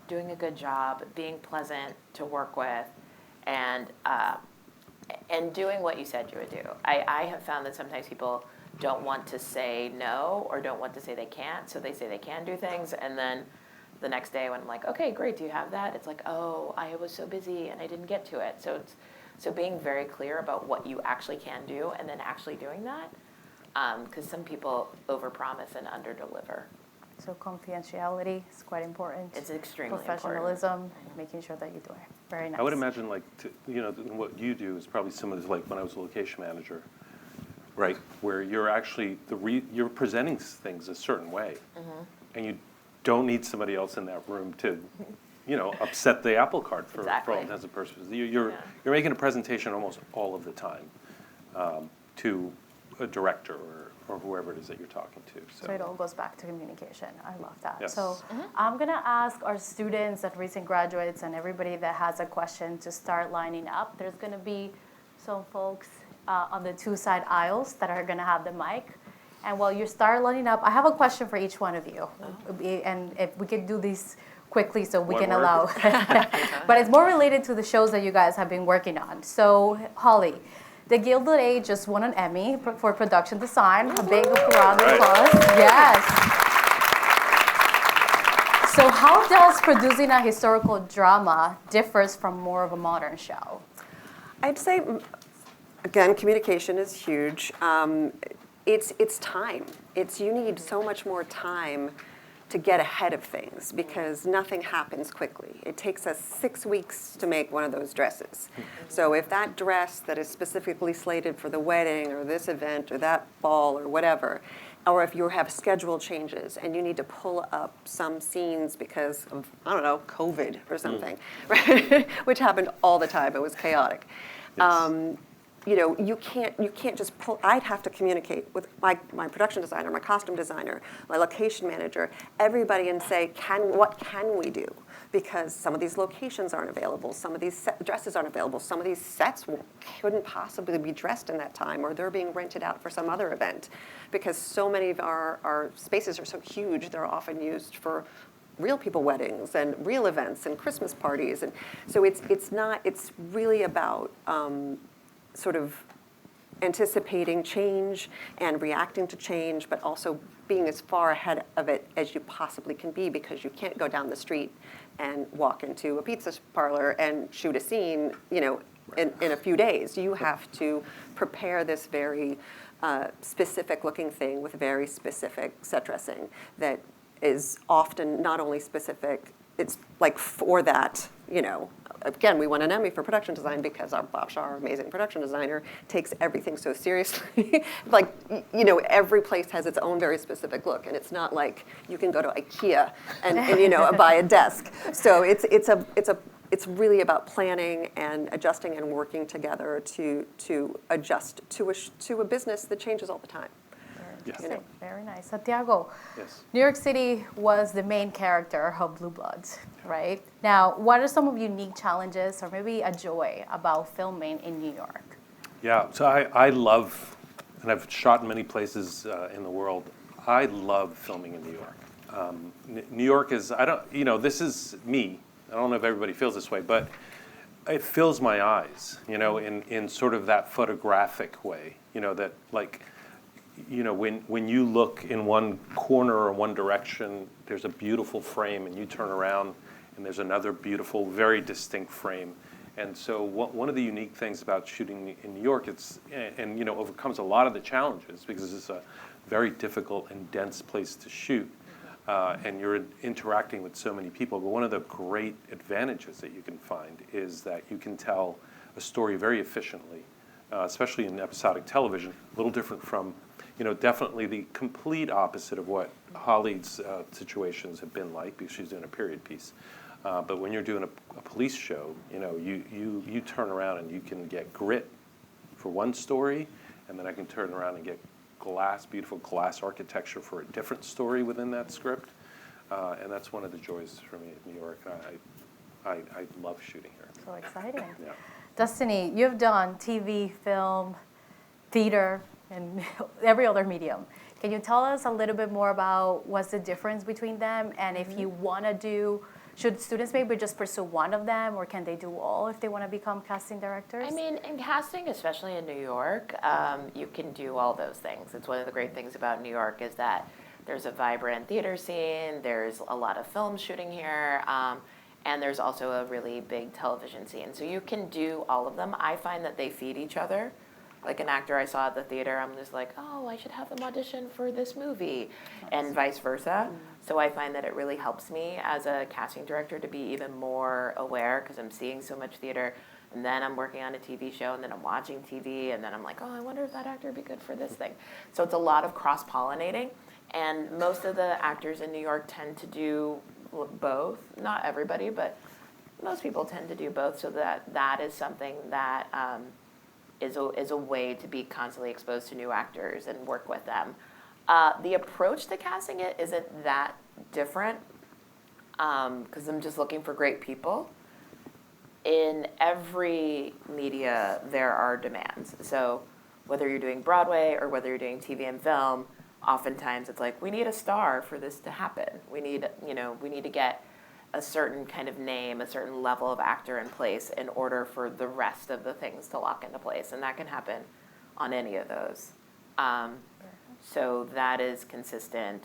doing a good job, being pleasant to work with, and doing what you said you would do. I have found that sometimes people don't want to say no or don't want to say they can't, so they say they can do things, and then the next day when I'm like, okay, great, do you have that? It's like, oh, I was so busy and I didn't get to it. So being very clear about what you actually can do and then actually doing that, because some people overpromise and underdeliver. So confidentiality is quite important. It's extremely Professionalism, making sure that you do it. Very nice. I would imagine what you do is probably similar to like when I was a location manager, right? Where you're actually, you're presenting things a certain way, and you don't need somebody else in that room to, upset the apple cart for all intents and purposes. You're making a presentation almost all of the time to a director or whoever it is that you're talking to. So it all goes back to communication. I love that. Yes. So I'm going to ask our students and recent graduates and everybody that has a question to start lining up. There's going to be some folks on the two side aisles that are going to have the mic. And while you start lining up, I have a question for each one of you. And if we could do these quickly so we can allow. But it's more related to the shows that you guys have been working on. So Holly, the Gilded Age just won an Emmy for production design. A big round of applause. Yes. So how does producing a historical drama differs from more of a modern show? I'd say, again, communication is huge. It's time. You need so much more time to get ahead of things because nothing happens quickly. It takes us 6 weeks to make one of those dresses. So if that dress that is specifically slated for the wedding or this event or that ball or whatever, or if you have schedule changes and you need to pull up some scenes because of, I don't know, COVID or something, right? Which happened all the time. It was chaotic. Yes. You can't just pull. I'd have to communicate with my production designer, my costume designer, my location manager, everybody, and say, what can we do? Because some of these locations aren't available, some of these dresses aren't available, some of these sets couldn't possibly be dressed in that time, or they're being rented out for some other event. Because so many of our spaces are so huge, they're often used for real people weddings and real events and Christmas parties, and so it's really about sort of anticipating change and reacting to change, but also being as far ahead of it as you possibly can be, because you can't go down the street and walk into a pizza parlor and shoot a scene, in a few days. You have to prepare this very specific looking thing with very specific set dressing that is often not only specific, it's like for that, Again, we won an Emmy for production design because our Bob Shaw, our amazing production designer, takes everything so seriously. Every place has its own very specific look, and it's not like you can go to IKEA and buy a desk. So it's really about planning and adjusting and working together to adjust to a business that changes all the time. Yes. Very nice. Santiago, Yes. New York City was the main character of Blue Bloods, right? Now, what are some of the unique challenges or maybe a joy about filming in New York? Yeah, so I love, and I've shot in many places in the world, I love filming in New York. New York is, this is me. I don't know if everybody feels this way, but it fills my eyes, in sort of that photographic way, that like, when you look in one corner or one direction, there's a beautiful frame, and you turn around, and there's another beautiful, very distinct frame. And so one of the unique things about shooting in New York, overcomes a lot of the challenges because it's a very difficult and dense place to shoot. and you're interacting with so many people. But one of the great advantages that you can find is that you can tell a story very efficiently, especially in episodic television, a little different from, definitely the complete opposite of what Holly's situations have been like, because she's doing a period piece. But when you're doing a police show, you turn around and you can get grit for one story, and then I can turn around and get beautiful glass architecture for a different story within that script. And that's one of the joys for me at New York. I love shooting here. So exciting. Yeah. Destiny, you've done TV, film, theater, and every other medium. Can you tell us a little bit more about what's the difference between them, and if you want to should students maybe just pursue one of them, or can they do all if they want to become casting directors? I mean, in casting, especially in New York, you can do all those things. It's one of the great things about New York is that there's a vibrant theater scene, there's a lot of film shooting here, and there's also a really big television scene. So you can do all of them. I find that they feed each other. Like an actor I saw at the theater, I'm just like, oh, I should have them audition for this movie, and vice versa. So I find that it really helps me as a casting director to be even more aware, because I'm seeing so much theater, and then I'm working on a TV show, and then I'm watching TV, and then I'm like, oh, I wonder if that actor would be good for this thing. So it's a lot of cross-pollinating, and most of the actors in New York tend to do both. Not everybody, but most people tend to do both, so that is something that is a way to be constantly exposed to new actors and work with them. The approach to casting it isn't that different, because I'm just looking for great people. In every media, there are demands. So whether you're doing Broadway or whether you're doing TV and film, oftentimes it's like, we need a star for this to happen. We need to get a certain kind of name, a certain level of actor in place in order for the rest of the things to lock into place. And that can happen on any of those. So that is consistent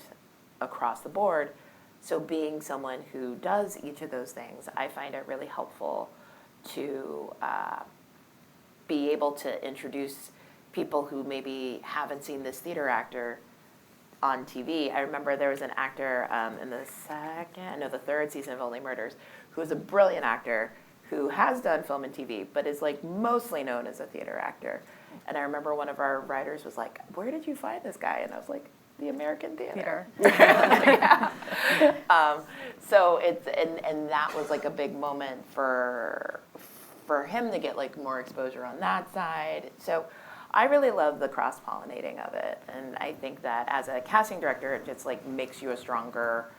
across the board. So being someone who does each of those things, I find it really helpful to be able to introduce people who maybe haven't seen this theater actor on TV. I remember there was an actor in the third season of Only Murders, who was a brilliant actor who has done film and TV, but is like mostly known as a theater actor. And I remember one of our writers was like, where did you find this guy? And I was like, the American theater. Yeah. So it's, and that was like a big moment for him to get like more exposure on that side. So I really love the cross-pollinating of it, and I think that as a casting director, it just like makes you a stronger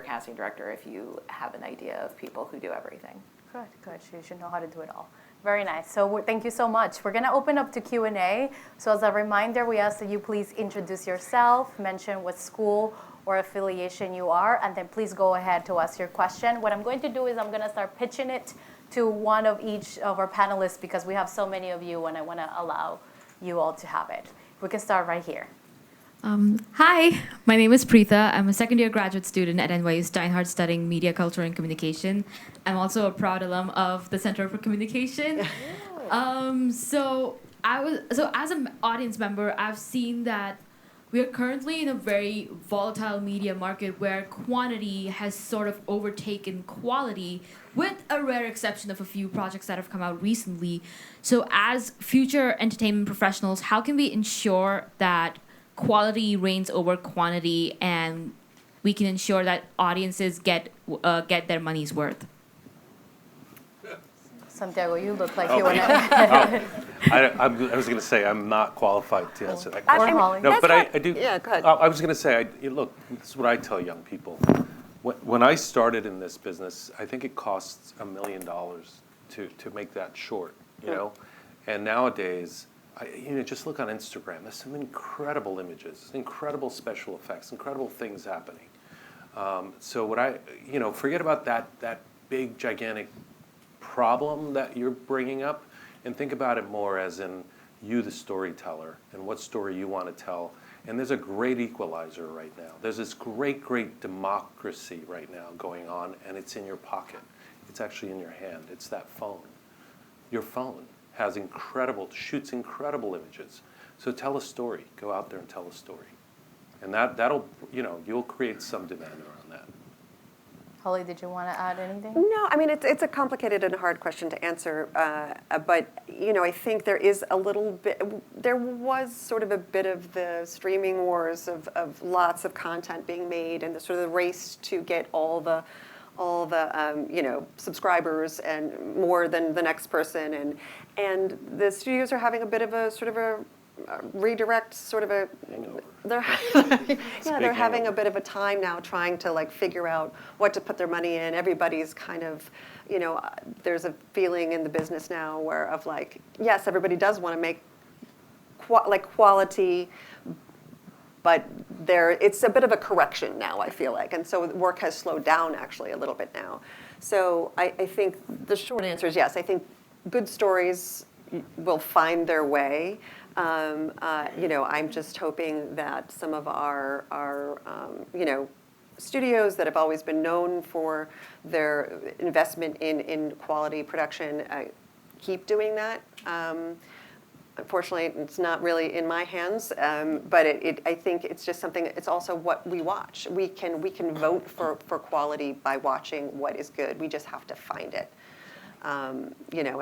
casting director if you have an idea of people who do everything. Good. You should know how to do it all. Very nice. So thank you so much. We're going to open up to Q&A. So as a reminder, we ask that you please introduce yourself, mention what school or affiliation you are, and then please go ahead to ask your question. What I'm going to do is I'm going to start pitching it to one of each of our panelists, because we have so many of you and I want to allow you all to have it. We can start right here. Hi, my name is Preetha. I'm a second-year graduate student at NYU Steinhardt studying Media, Culture, and Communication. I'm also a proud alum of the Center for Communication. So as an audience member, I've seen that we are currently in a very volatile media market where quantity has sort of overtaken quality, with a rare exception of a few projects that have come out recently. So as future entertainment professionals, how can we ensure that quality reigns over quantity and we can ensure that audiences get their money's worth? Santiago, you look like you want to. I was going to say I'm not qualified to answer that question. Holly. No, but I do. Yeah, go ahead. I was going to say, look, this is what I tell young people. When I started in this business, I think it costs $1 million to make that short, you know, and nowadays, just look on Instagram. There's some incredible images, incredible special effects, incredible things happening. So forget about that big, gigantic problem that you're bringing up, and think about it more as in you, the storyteller, and what story you want to tell. And there's a great equalizer right now. There's this great democracy right now going on, and it's in your pocket. It's actually in your hand. It's that phone. Your phone shoots incredible images. So tell a story. Go out there and tell a story. And that'll, you'll create some demand around that. Holly, did you want to add anything? No, I mean, it's a complicated and hard question to answer, but, I think there is a little bit, there was sort of a bit of the streaming wars of lots of content being made and the sort of the race to get all the subscribers and more than the next person, and the studios are having a bit of a sort of a redirect, sort of a Hangover. they're they're having a bit of a time now trying to like figure out what to put their money in. Everybody's kind of, there's a feeling in the business now where of like, yes, everybody does want to make quality, but it's a bit of a correction now, I feel like. And so work has slowed down actually a little bit now. So I think the short answer is yes. I think good stories will find their way. I'm just hoping that some of our studios that have always been known for their investment in quality production keep doing that. Unfortunately, it's not really in my hands, but I think it's just something. It's also what we watch. We can vote for quality by watching what is good. We just have to find it. And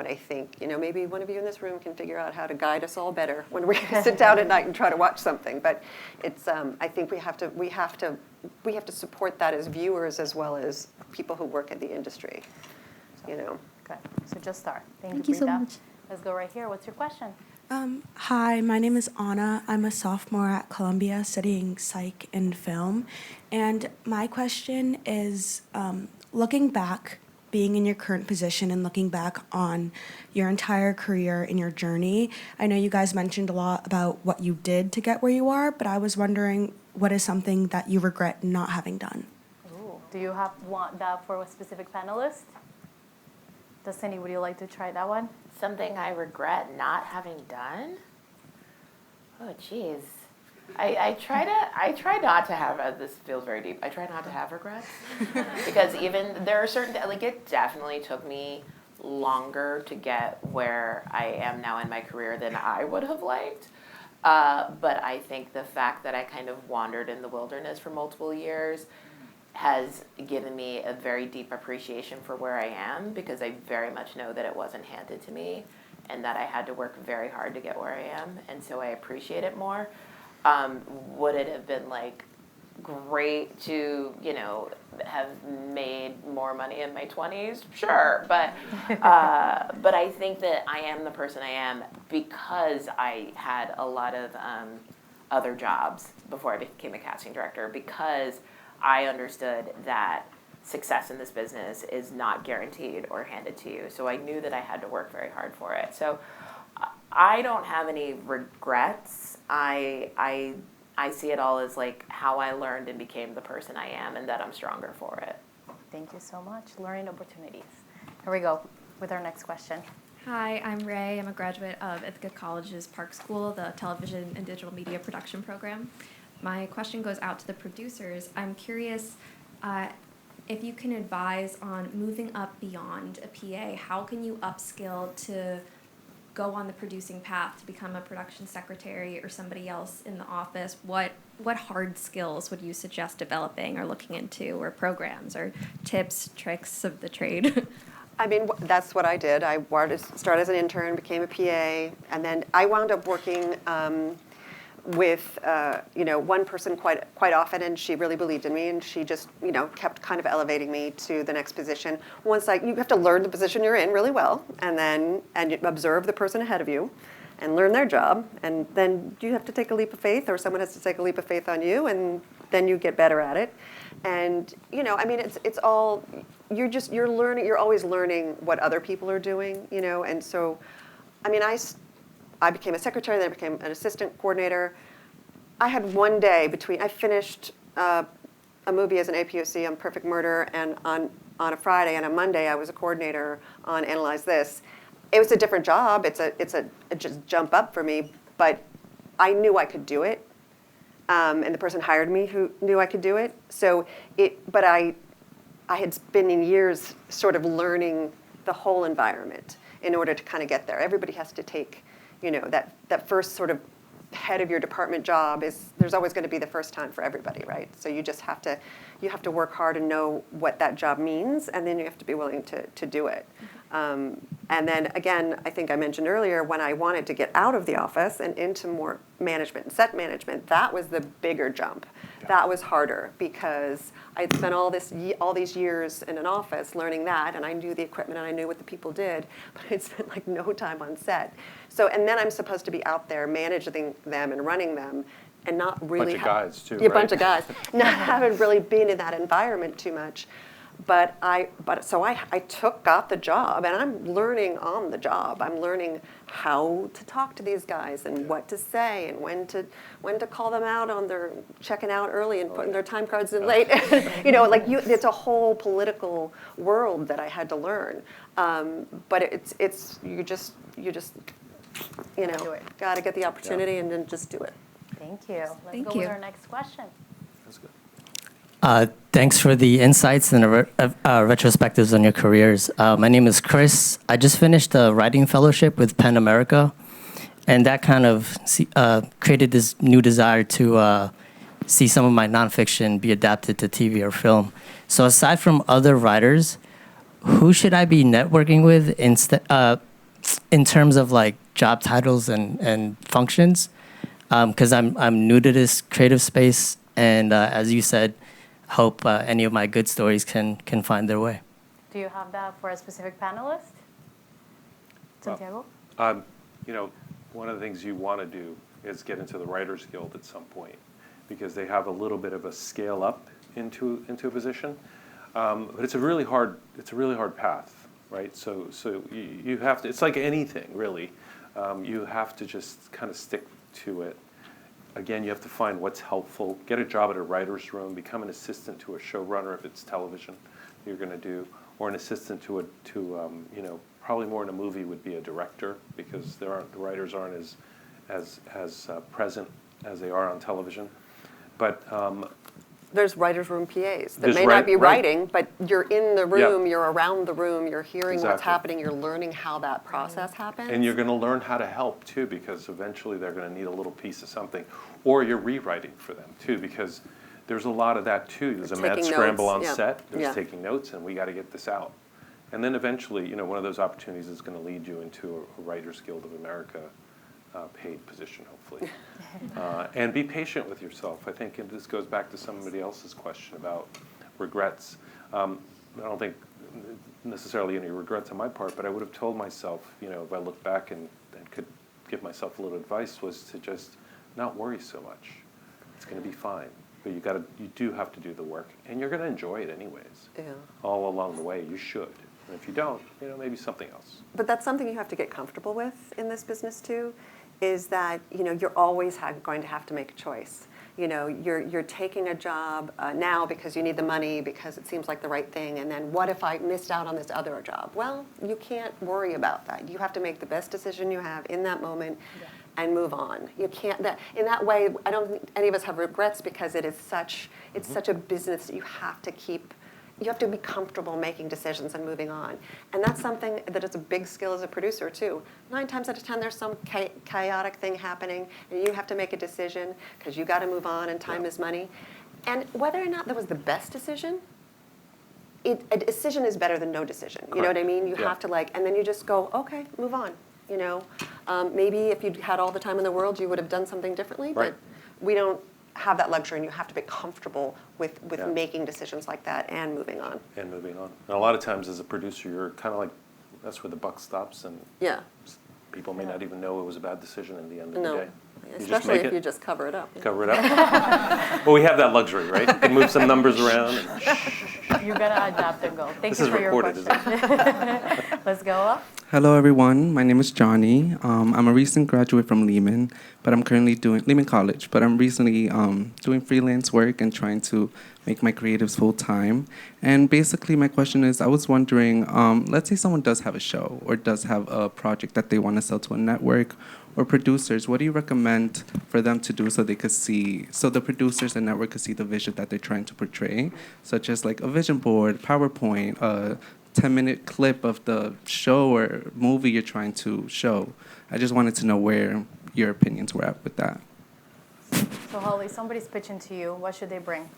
I think, maybe one of you in this room can figure out how to guide us all better when we sit down at night and try to watch something. But it's, I think we have to support that as viewers as well as people who work in the industry. Good. So just start. Thank you so Brita. much. Let's go right here. What's your question? Hi, my name is Anna. I'm a sophomore at Columbia studying psych and film. And my question is, looking back, being in your current position and looking back on your entire career and your journey, I know you guys mentioned a lot about what you did to get where you are, but I was wondering what is something that you regret not having done? Ooh. Do you want that for a specific panelist? Does anybody like to try that one? Something I regret not having done? Oh, geez. I try not to have, this feels very deep, I try not to have regrets. Because even, there are certain, it definitely took me longer to get where I am now in my career than I would have liked. But I think the fact that I kind of wandered in the wilderness for multiple years has given me a very deep appreciation for where I am, because I very much know that it wasn't handed to me and that I had to work very hard to get where I am, and so I appreciate it more. Would it have been great to, have made more money in my 20s? Sure, but I think that I am the person I am because I had a lot of other jobs before I became a casting director, because I understood that success in this business is not guaranteed or handed to you. So I knew that I had to work very hard for it. So I don't have any regrets. I see it all as how I learned and became the person I am, and that I'm stronger for it. Thank you so much. Learning opportunities. Here we go with our next question. Hi, I'm Ray. I'm a graduate of Ithaca College's Park School, the television and digital media production program. My question goes out to the producers. I'm curious if you can advise on moving up beyond a PA. How can you upskill to go on the producing path to become a production secretary or somebody else in the office? What hard skills would you suggest developing or looking into, or programs or tips, tricks of the trade? I mean, that's what I did. I started as an intern, became a PA, and then I wound up working with one person quite often, and she really believed in me, and she just kept kind of elevating me to the next position. Once you have to learn the position you're in really well, and you observe the person ahead of you, and learn their job, and then you have to take a leap of faith, or someone has to take a leap of faith on you, and then you get better at it. And I mean, it's all you're learning. You're always learning what other people are doing, and so, I mean, I became a secretary, then I became an assistant coordinator. I had one day I finished a movie as an APOC on Perfect Murder, and on a Friday and a Monday I was a coordinator on Analyze This. It was a different job. It's a just jump up for me, but I knew I could do it, and the person hired me who knew I could do it. But I had been in years sort of learning the whole environment in order to kind of get there. Everybody has to take that first sort of head of your department job there's always going to be the first time for everybody, right? So you just have to work hard and know what that job means, and then you have to be willing to do it. And then again, I think I mentioned earlier, when I wanted to get out of the office and into more management and set management, that was the bigger jump. Yeah. That was harder because I'd spent all these years in an office learning that, and I knew the equipment and I knew what the people did, but I'd spent like no time on set. So, and then I'm supposed to be out there managing them and running them, and not really bunch of guys too, yeah, a right? bunch of guys, not having really been in that environment too much. So I got the job, and I'm learning on the job. I'm learning how to talk to these guys and what to say and when to call them out on their checking out early and putting their time cards in late. It's a whole political world that I had to learn. But you just got to get the opportunity and then just do it. Thank you. Let's go you. with our next question. That's good. Thanks for the insights and retrospectives on your careers. My name is Chris. I just finished a writing fellowship with PEN America, and that kind of created this new desire to see some of my nonfiction be adapted to TV or film. So aside from other writers, who should I be networking with in terms of like job titles and functions? Because I'm new to this creative space, and as you said, hope any of my good stories can find their way. Do you have that for a specific panelist? Santiago? One of the things you want to do is get into the Writers Guild at some point, because they have a little bit of a scale up into a position. But it's a really hard path, right? So you have to. It's like anything, really. You have to just kind of stick to it. Again, you have to find what's helpful. Get a job at a writer's room. Become an assistant to a showrunner if it's television you're going to do, or an assistant to probably more in a movie would be a director, because the writers aren't as present as they are on television. But there's writers' room PAs that may not be writing, but you're in the room, you're around the room, you're hearing what's happening, you're learning how that process happens. And you're going to learn how to help too, because eventually they're going to need a little piece of something. Or you're rewriting for them too, because there's a lot of that too. There's a mad scramble on set. There's taking notes, and we got to get this out. And then eventually, one of those opportunities is going to lead you into a Writers Guild of America paid position, hopefully. And be patient with yourself. I think, and this goes back to somebody else's question about regrets. I don't think necessarily any regrets on my part, but I would have told myself, if I look back and could give myself a little advice, was to just not worry so much. It's going to be fine. But you do have to do the work, and you're going to enjoy it anyways. Yeah. All along the way, you should. And if you don't, maybe something else. But that's something you have to get comfortable with in this business too, is that you're always going to have to make a choice. You're taking a job now because you need the money, because it seems like the right thing, and then what if I missed out on this other job? Well, you can't worry about that. You have to make the best decision you have in that moment. Yeah. And move on. You can't. In that way, I don't think any of us have regrets, because it's such a business that you have to be comfortable making decisions and moving on. And that's something that is a big skill as a producer too. 9 times out of 10, there's some chaotic thing happening, and you have to make a decision because you got to move on, and time is money. And whether or not that was the best decision, a decision is better than no decision. You know what I mean? You have to and then you just go, okay, move on. Maybe if you'd had all the time in the world, you would have done something differently. Right. But we don't have that luxury, and you have to be comfortable with making decisions like that and moving on. And a lot of times as a producer, you're kind of like, that's where the buck stops, and people may not even know it was a bad decision in the end of the day. Especially if you just cover it up. Cover it up. Well, we have that luxury, right? You can move some numbers around. You're going to adapt and go. Thank you for your question. This is recorded, Let's go up. Hello, everyone. My name is Johnny. I'm a recent graduate from Lehman, but I'm currently doing Lehman College. But I'm recently doing freelance work and trying to make my creatives full time. And basically, my question is, I was wondering, let's say someone does have a show or does have a project that they want to sell to a network or producers. What do you recommend for them to do so they could see, so the producers and network could see the vision that they're trying to portray, such as like a vision board, PowerPoint, 10-minute clip of the show or movie you're trying to show? I just wanted to know where your opinions were at with that. So Holly, somebody's pitching to you. What should they bring?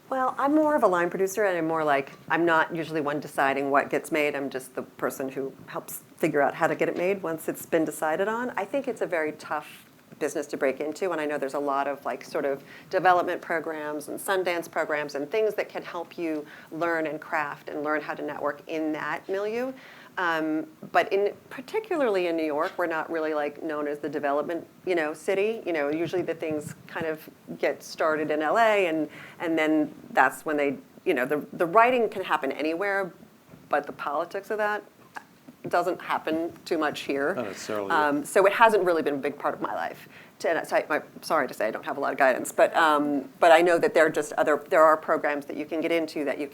Well, I'm more of a line producer, and I'm more like, I'm not usually one deciding what gets made. I'm just the person who helps figure out how to get it made once it's been decided on. I think it's a very tough business to break into, and I know there's a lot of like sort of development programs and Sundance programs and things that can help you learn and craft and learn how to network in that milieu. But particularly in New York, we're not really like known as the development, city. Usually the things kind of get started in LA, and then that's when they, the writing can happen anywhere, but the politics of that doesn't happen too much here. Not necessarily. So it hasn't really been a big part of my life. I'm sorry to say I don't have a lot of guidance, but I know that there are programs that you can get into that you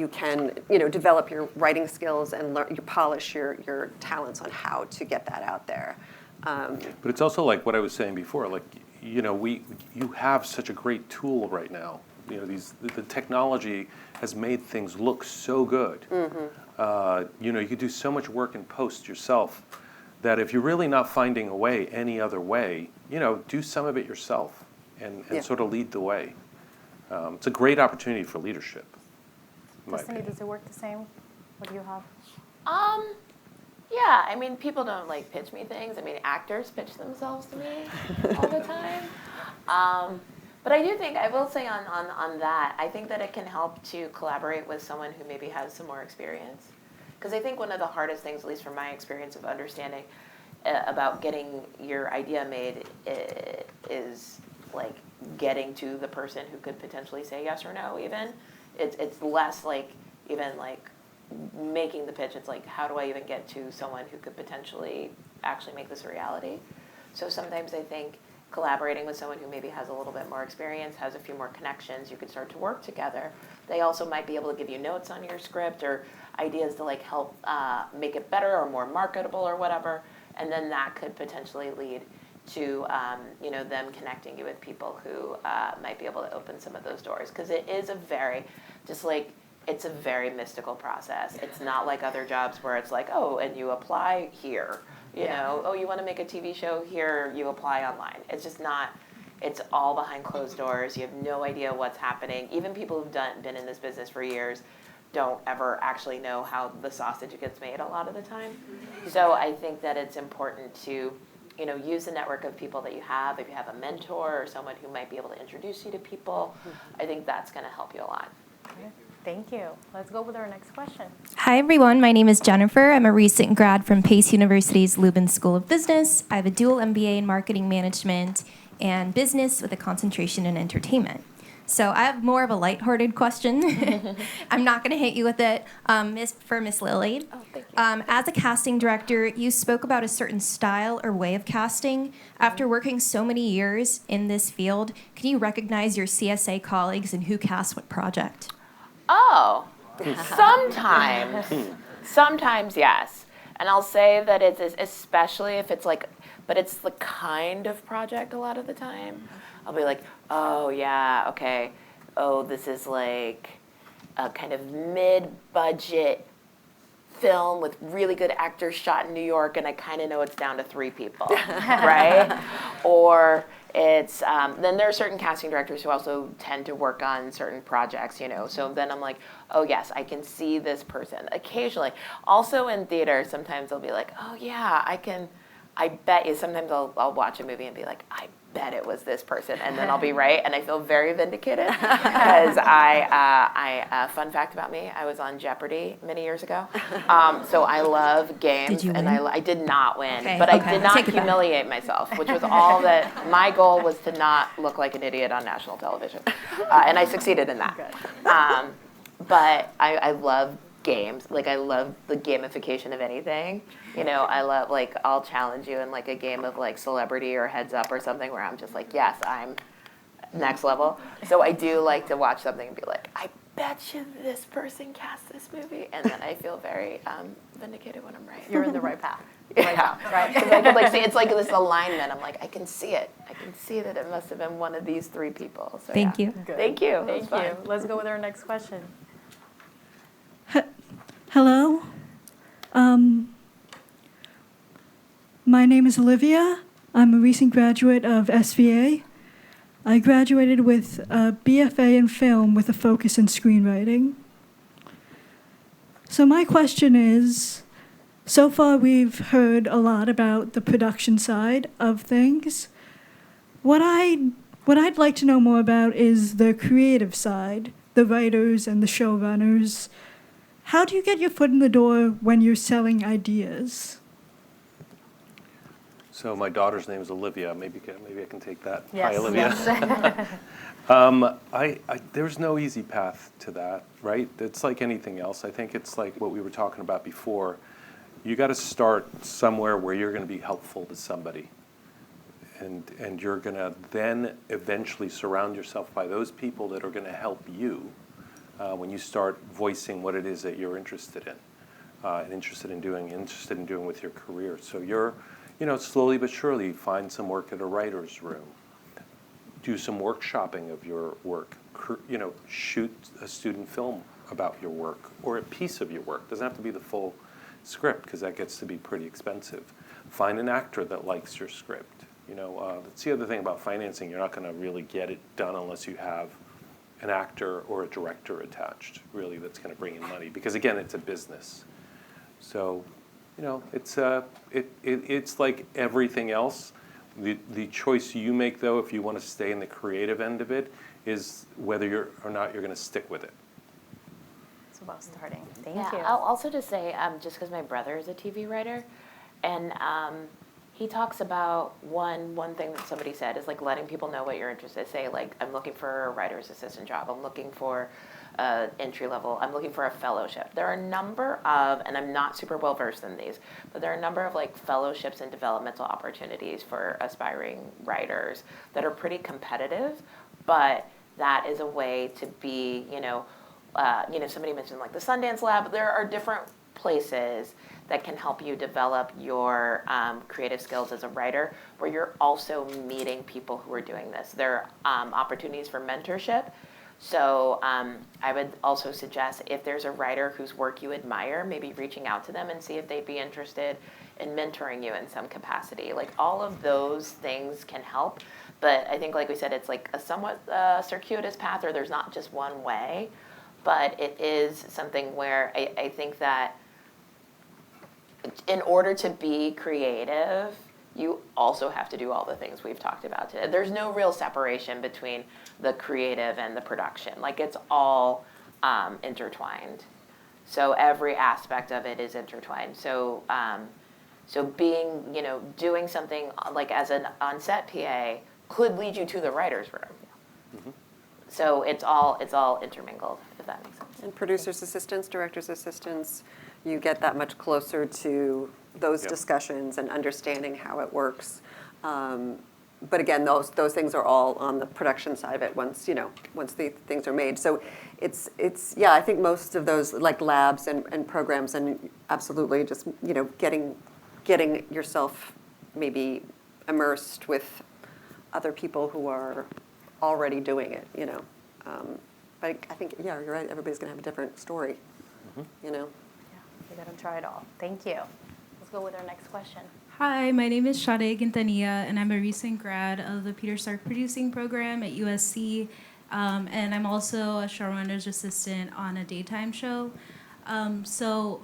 can develop your writing skills and polish your talents on how to get that out there. But it's also like what I was saying before, like, you have such a great tool right now. The technology has made things look so good. Mm-hmm. You could do so much work in post yourself that if you're really not finding a way any other way, do some of it yourself and sort of lead the way. It's a great opportunity for leadership. Destiny, does it work the same? What do you have? Yeah, I mean, people don't like pitch me things. I mean, actors pitch themselves to me all the time. But I do think, I will say on that, I think that it can help to collaborate with someone who maybe has some more experience. Because I think one of the hardest things, at least from my experience of understanding about getting your idea made is like getting to the person who could potentially say yes or no even. It's less like even like making the pitch. It's like, how do I even get to someone who could potentially actually make this a reality? So sometimes I think collaborating with someone who maybe has a little bit more experience, has a few more connections, you could start to work together. They also might be able to give you notes on your script or ideas to like help make it better or more marketable or whatever. And then that could potentially lead to them connecting you with people who might be able to open some of those doors. Because it is it's a very mystical process. It's not like other jobs where it's like, oh, and you apply here. You want to make a TV show here, you apply online. It's just not, it's all behind closed doors. You have no idea what's happening. Even people who've been in this business for years don't ever actually know how the sausage gets made a lot of the time. So I think that it's important to use the network of people that you have. If you have a mentor or someone who might be able to introduce you to people, I think that's going to help you a lot. Thank you. Let's go with our next question. Hi, everyone. My name is Jennifer. I'm a recent grad from Pace University's Lubin School of Business. I have a dual MBA in Marketing Management and Business with a concentration in Entertainment. So I have more of a lighthearted question. I'm not going to hit you with it. For Miss Lilly. Oh, thank you. As a casting director, you spoke about a certain style or way of casting. After working so many years in this field, can you recognize your CSA colleagues and who casts what project? Oh, sometimes. Sometimes, yes. And I'll say that it's, especially if it's like, but it's the kind of project a lot of the time. I'll be like, oh, yeah, okay. Oh, this is like a kind of mid-budget film with really good actors shot in New York, and I kind of know it's down to 3 people, right? Or it's, then there are certain casting directors who also tend to work on certain projects, So then I'm like, oh, yes, I can see this person. Occasionally. Also in theater, sometimes they'll be like, oh, yeah, I bet you. Sometimes I'll watch a movie and be like, I bet it was this person, and then I'll be right, and I feel very vindicated because fun fact about me, I was on Jeopardy many years ago, so I love games. Did you win? I did not win, Okay, but okay. I did not Take it back. humiliate myself, which was all that. My goal was to not look like an idiot on national television, and I succeeded in that. But I love games. Like, I love the gamification of anything. I love, like, I'll challenge you in, like, a game of, like, Celebrity or Heads Up or something where I'm just like, yes, I'm next level. So I do like to watch something and be like, I bet you this person cast this movie. And then I feel very vindicated when I'm right. You're in the right path. Yeah, right. Because I could, like, see, it's like this alignment. I'm like, I can see it. I can see that it must have been one of these 3 people. So, Thank you. Good. Thank you. Thank you. Let's go with our next question. Hello. My my name is Olivia. I'm a recent graduate of SVA. I graduated with a BFA in film with a focus in screenwriting. So my question is, so far we've heard a lot about the production side of things. What I'd like to know more about is the creative side, the writers and the showrunners. How do you get your foot in the door when you're selling ideas? So my daughter's name is Olivia. Maybe I can take that. Yes, Hi, Olivia. yes. There's no easy path to that, right? It's like anything else. I think it's like what we were talking about before. You got to start somewhere where you're going to be helpful to somebody. And you're going to then eventually surround yourself by those people that are going to help you when you start voicing what it is that you're interested in and interested in doing with your career. So you're, slowly but surely find some work at a writer's room. Do some workshopping of your work. Shoot a student film about your work or a piece of your work. Doesn't have to be the full script because that gets to be pretty expensive. Find an actor that likes your script. That's the other thing about financing. You're not going to really get it done unless you have an actor or a director attached, really, that's going to bring in money. Because again, it's a business. So, it's like everything else. The choice you make, though, if you want to stay in the creative end of it, is whether or not you're going to stick with it. It's about starting. Thank Yeah, you. I'll also just say, just because my brother is a TV writer, and he talks about one thing that somebody said is like letting people know what you're interested in. Say like, I'm looking for a writer's assistant job. I'm looking for entry level. I'm looking for a fellowship. There are a number of, and I'm not super well versed in these, but there are a number of like fellowships and developmental opportunities for aspiring writers that are pretty competitive, but that is a way to be, somebody mentioned like the Sundance Lab. There are different places that can help you develop your creative skills as a writer, where you're also meeting people who are doing this. There are opportunities for mentorship. So I would also suggest if there's a writer whose work you admire, maybe reaching out to them and see if they'd be interested in mentoring you in some capacity. Like all of those things can help. But I think, like we said, it's like a somewhat circuitous path, or there's not just one way. But it is something where I think that in order to be creative, you also have to do all the things we've talked about today. There's no real separation between the creative and the production. Like it's all intertwined. So every aspect of it is intertwined. So being, doing something like as an on-set PA could lead you to the writer's room. Mm-hmm. So it's all intermingled, if that makes sense. And producers' assistants, directors' assistants, you get that much closer to those discussions and understanding how it works. But again, those things are all on the production side of it once the things are made. So it's I think most of those like labs and programs and absolutely just getting yourself maybe immersed with other people who are already doing it, But I think, you're right, everybody's going to have a different story, Yeah, we got to try it all. Thank you. Let's go with our next question. Hi, my name is Sade Quintanilla, and I'm a recent grad of the Peter Stark Producing Program at USC, and I'm also a showrunner's assistant on a daytime show. So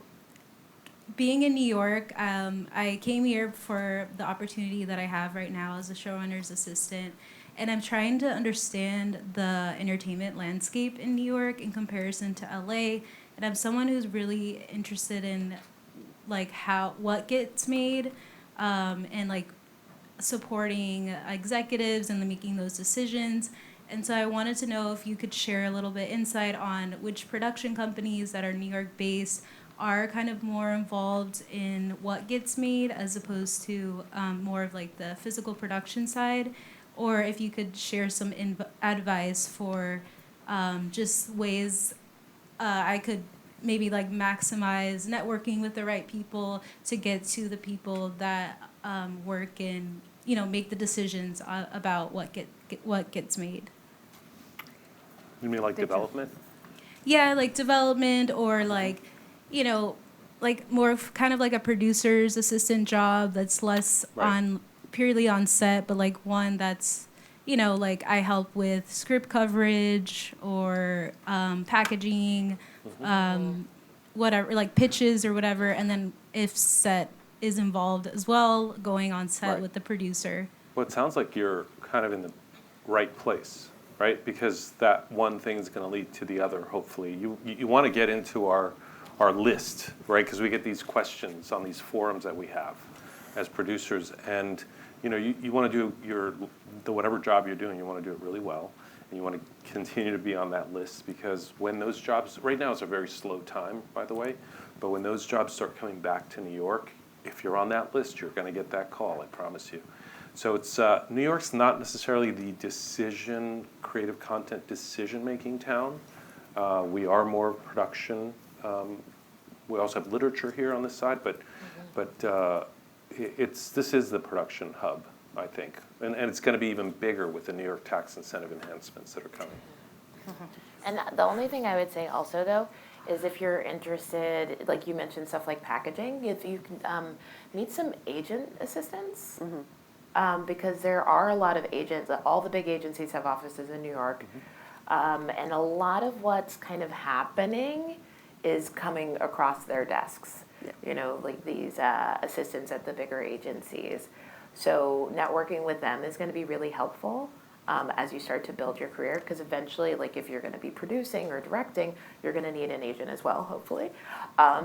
being in New York, I came here for the opportunity that I have right now as a showrunner's assistant, and I'm trying to understand the entertainment landscape in New York in comparison to LA. And I'm someone who's really interested in like what gets made, and like supporting executives and making those decisions. And so I wanted to know if you could share a little bit insight on which production companies that are New York based are kind of more involved in what gets made as opposed to more of like the physical production side, or if you could share some advice for just ways I could maybe like maximize networking with the right people to get to the people that work and make the decisions about what gets made. You mean like development? Yeah, like development or like like more of kind of like a producer's assistant job that's less on purely on set, but like one that's, you know, like I help with script coverage or packaging, whatever, like pitches or whatever, and then if set is involved as well, going on set with the producer. Well, it sounds like you're kind of in the right place, right? Because that one thing is going to lead to the other, hopefully. You want to get into our list, right? Because we get these questions on these forums that we have as producers. And, you know, you want to do the whatever job you're doing, you want to do it really well. And you want to continue to be on that list, because when those jobs, right now it's a very slow time, by the way, but when those jobs start coming back to New York, if you're on that list, you're going to get that call, I promise you. So it's New York's not necessarily the creative content decision-making town. We are more production. We also have literature here on this side, but this is the production hub, I think, and it's going to be even bigger with the New York tax incentive enhancements that are coming. And the only thing I would say also, though, is if you're interested, like you mentioned stuff like packaging, if you can need some agent assistance, because there are a lot of agents. All the big agencies have offices in New York, and a lot of what's kind of happening is coming across their desks. You know, like these assistants at the bigger agencies. So networking with them is going to be really helpful as you start to build your career, because eventually, like if you're going to be producing or directing, you're going to need an agent as well, hopefully.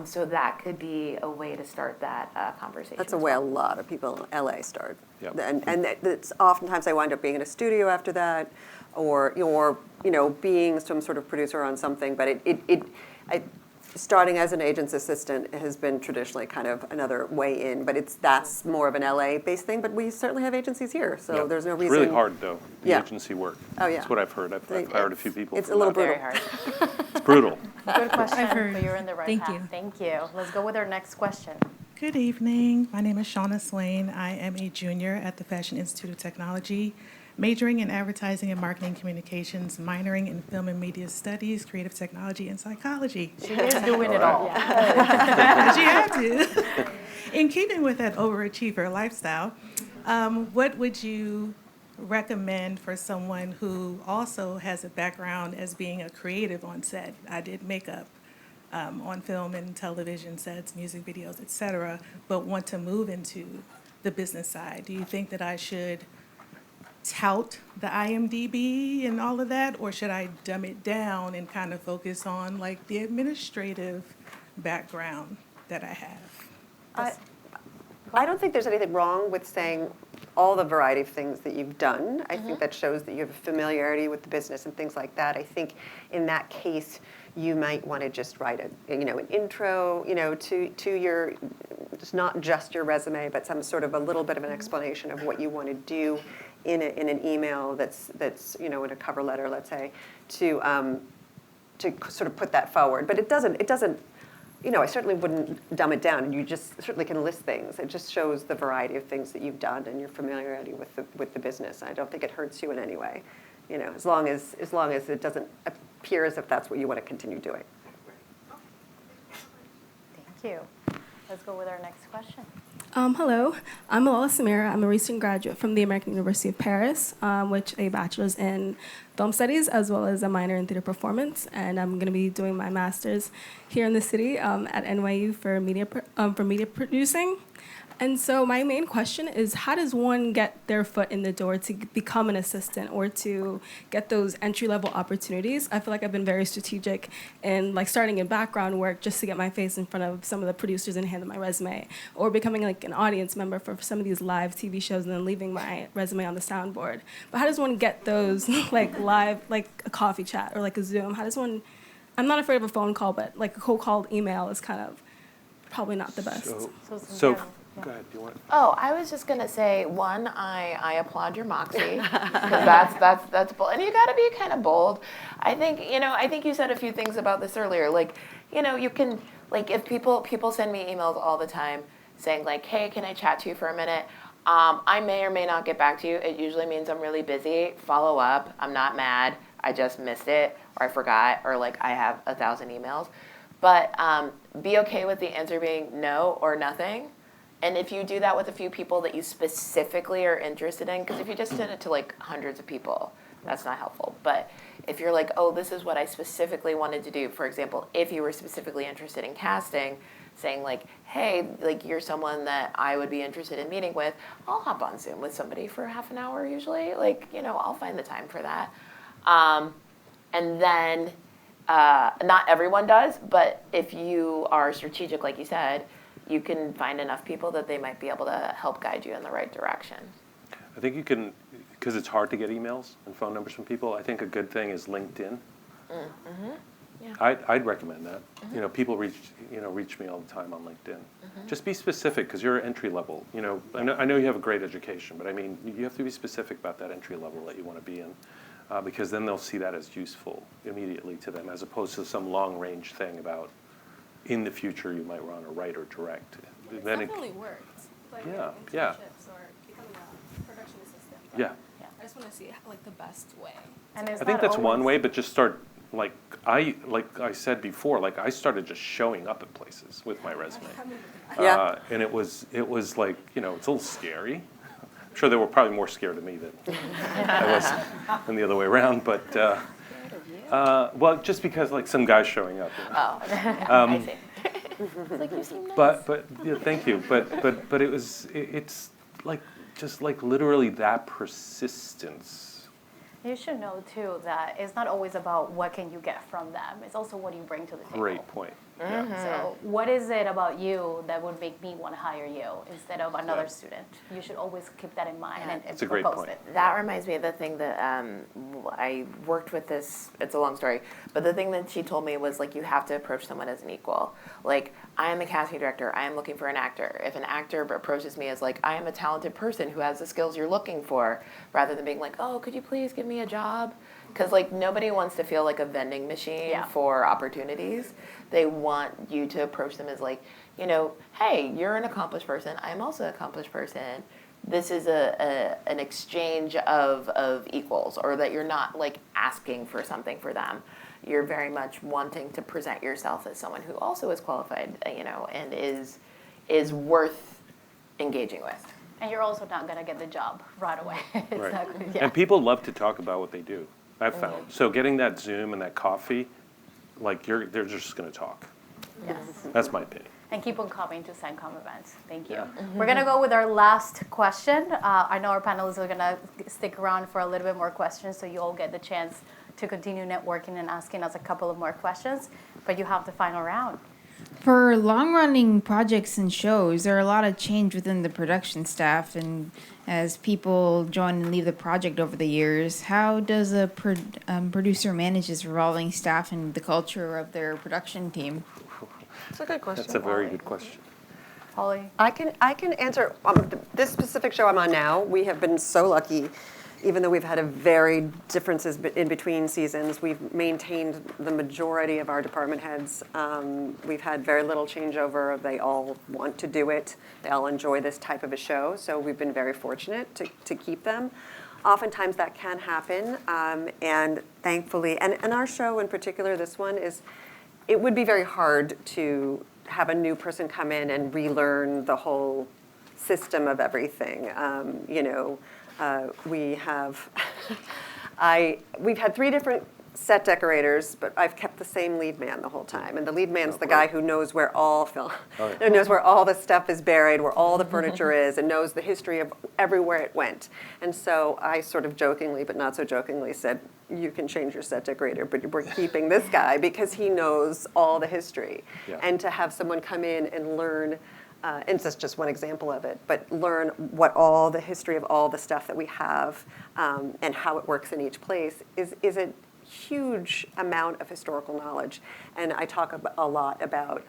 So that could be a way to start that conversation. That's a way a lot of people in LA start. Yep. And it's oftentimes I wind up being in a studio after that, or being some sort of producer on something. But starting as an agent's assistant has been traditionally kind of another way in, but that's more of an LA-based thing. But we certainly have agencies here, so there's no reason. It's really hard, though, the agency work. Oh, yeah. That's what I've heard. I've hired a few people. It's a little brutal. Very hard. It's brutal. Good question. I've heard. So you're in the right Thank path. you. Thank you. Let's go with our next question. Good evening. My name is Shauna Swain. I am a junior at the Fashion Institute of Technology, majoring in advertising and marketing communications, minoring in film and media studies, creative technology, and psychology. She is doing it all. She had to. In keeping with that overachiever lifestyle, what would you recommend for someone who also has a background as being a creative on set? I did makeup on film and television sets, music videos, etc., but want to move into the business side. Do you think that I should tout the IMDb and all of that, or should I dumb it down and kind of focus on like the administrative background that I have? I don't think there's anything wrong with saying all the variety of things that you've done. I think that shows that you have a familiarity with the business and things like that. I think in that case, you might want to just write an intro, to your, it's not just your resume, but some sort of a little bit of an explanation of what you want to do in an email that's in a cover letter, let's say, to sort of put that forward. But it doesn't. I certainly wouldn't dumb it down. You just certainly can list things. It just shows the variety of things that you've done and your familiarity with the business. I don't think it hurts you in any way, as long as it doesn't appear as if that's what you want to continue doing. Thank you. Let's go with our next question. Hello, I'm Malala Samira. I'm a recent graduate from the American University of Paris, which a bachelor's in film studies as well as a minor in theater performance. And I'm going to be doing my master's here in the city at NYU for media producing. And so my main question is, how does one get their foot in the door to become an assistant or to get those entry-level opportunities? I feel like I've been very strategic in starting in background work just to get my face in front of some of the producers and hand them my resume, or becoming an audience member for some of these live TV shows and then leaving my resume on the soundboard. But how does one get those live, a coffee chat or a Zoom? How does one? I'm not afraid of a phone call, but a cold call email is kind of probably not the best. So go ahead. Do you want? Oh, I was just gonna say, one, I applaud your moxie, because that's bold, and you got to be kind of bold. I think you said a few things about this earlier. You can if people send me emails all the time saying hey, can I chat to you for a minute? I may or may not get back to you. It usually means I'm really busy. Follow up. I'm not mad. I just missed it, or I forgot, or I have 1,000 emails. But be okay with the answer being no or nothing. And if you do that with a few people that you specifically are interested in, because if you just send it to like hundreds of people, that's not helpful. But if you're like, oh, this is what I specifically wanted to do, for example, if you were specifically interested in casting, saying like, hey, like you're someone that I would be interested in meeting with, I'll hop on Zoom with somebody for half an hour usually. Like, you know, I'll find the time for that. And then not everyone does, but if you are strategic, like you said, you can find enough people that they might be able to help guide you in the right direction. I think you can, because it's hard to get emails and phone numbers from people, I think a good thing is LinkedIn. Mm-hmm. Yeah. I'd recommend that. Mm-hmm. You know, people reach me all the time on LinkedIn. Mm-hmm. Just be specific, because you're entry level. You know, I know you have a great education, but I mean, you have to be specific about that entry level that you want to be in, because then they'll see that as useful immediately to them, as opposed to some long range thing about in the future you might want to write or direct. It's then definitely worked. Like yeah. internships or becoming a production assistant. But Yeah. I just want to see like the best way. And I think that's one way, but just start like I said before, like I started just showing up at places with my resume. Yeah. And it was like, you know, it's a little scary. I'm sure they were probably more scared of me than I was than the other way around, but well, just because like some guys showing up. You know? Oh, I see. It's like you seem nice. But yeah, thank you. But it's like just like literally that persistence. You should know too that it's not always about what can you get from them. It's also what you bring to the table. Great point. Mm-hmm. Yeah. So what is it about you that would make me want to hire you instead of another student? You should always keep that in mind and That's a great propose point. it. That reminds me of the thing that I worked with this, it's a long story, but the thing that she told me was like you have to approach someone as an equal. Like, I am the casting director, I am looking for an actor. If an actor approaches me as like, I am a talented person who has the skills you're looking for, rather than being like, oh, could you please give me a job? Because like nobody wants to feel like a vending machine for opportunities. They want you to approach them as like, you know, hey, you're an accomplished person. I'm also an accomplished person. This is an exchange of equals, or that you're not like asking for something for them. You're very much wanting to present yourself as someone who also is qualified, you know, and is worth engaging with. And you're also not going to get the job right away. Right. And people love to talk about what they do, I've found. So getting that Zoom and that coffee, like they're just going to talk. Yes. That's my opinion. And keep on coming to SANCOM events. Thank you. Yeah. We're going to go with our last question. I know our panelists are going to stick around for a little bit more questions, so you all get the chance to continue networking and asking us a couple of more questions. But you have the final round. For long-running projects and shows, there are a lot of change within the production staff, and as people join and leave the project over the years, how does a producer manage this revolving staff and the culture of their production team? That's a good question. That's a very good question. Holly? I can answer. This specific show I'm on now, we have been so lucky. Even though we've had a varied differences in between seasons, we've maintained the majority of our department heads. We've had very little changeover. They all want to do it. They all enjoy this type of a show, so we've been very fortunate to keep them. Oftentimes that can happen, and thankfully, and our show in particular, this one, it would be very hard to have a new person come in and relearn the whole system of everything. We've had 3 different set decorators, but I've kept the same lead man the whole time. And the lead man's the guy who knows where knows where all the stuff is buried, where all the furniture is, and knows the history of everywhere it went. And so I sort of jokingly, but not so jokingly, said, you can change your set decorator, but we're keeping this guy because he knows all the history. Yeah. And to have someone come in and learn, and that's just one example of it, but learn what all the history of all the stuff that we have and how it works in each place is a huge amount of historical knowledge. And I talk a lot about,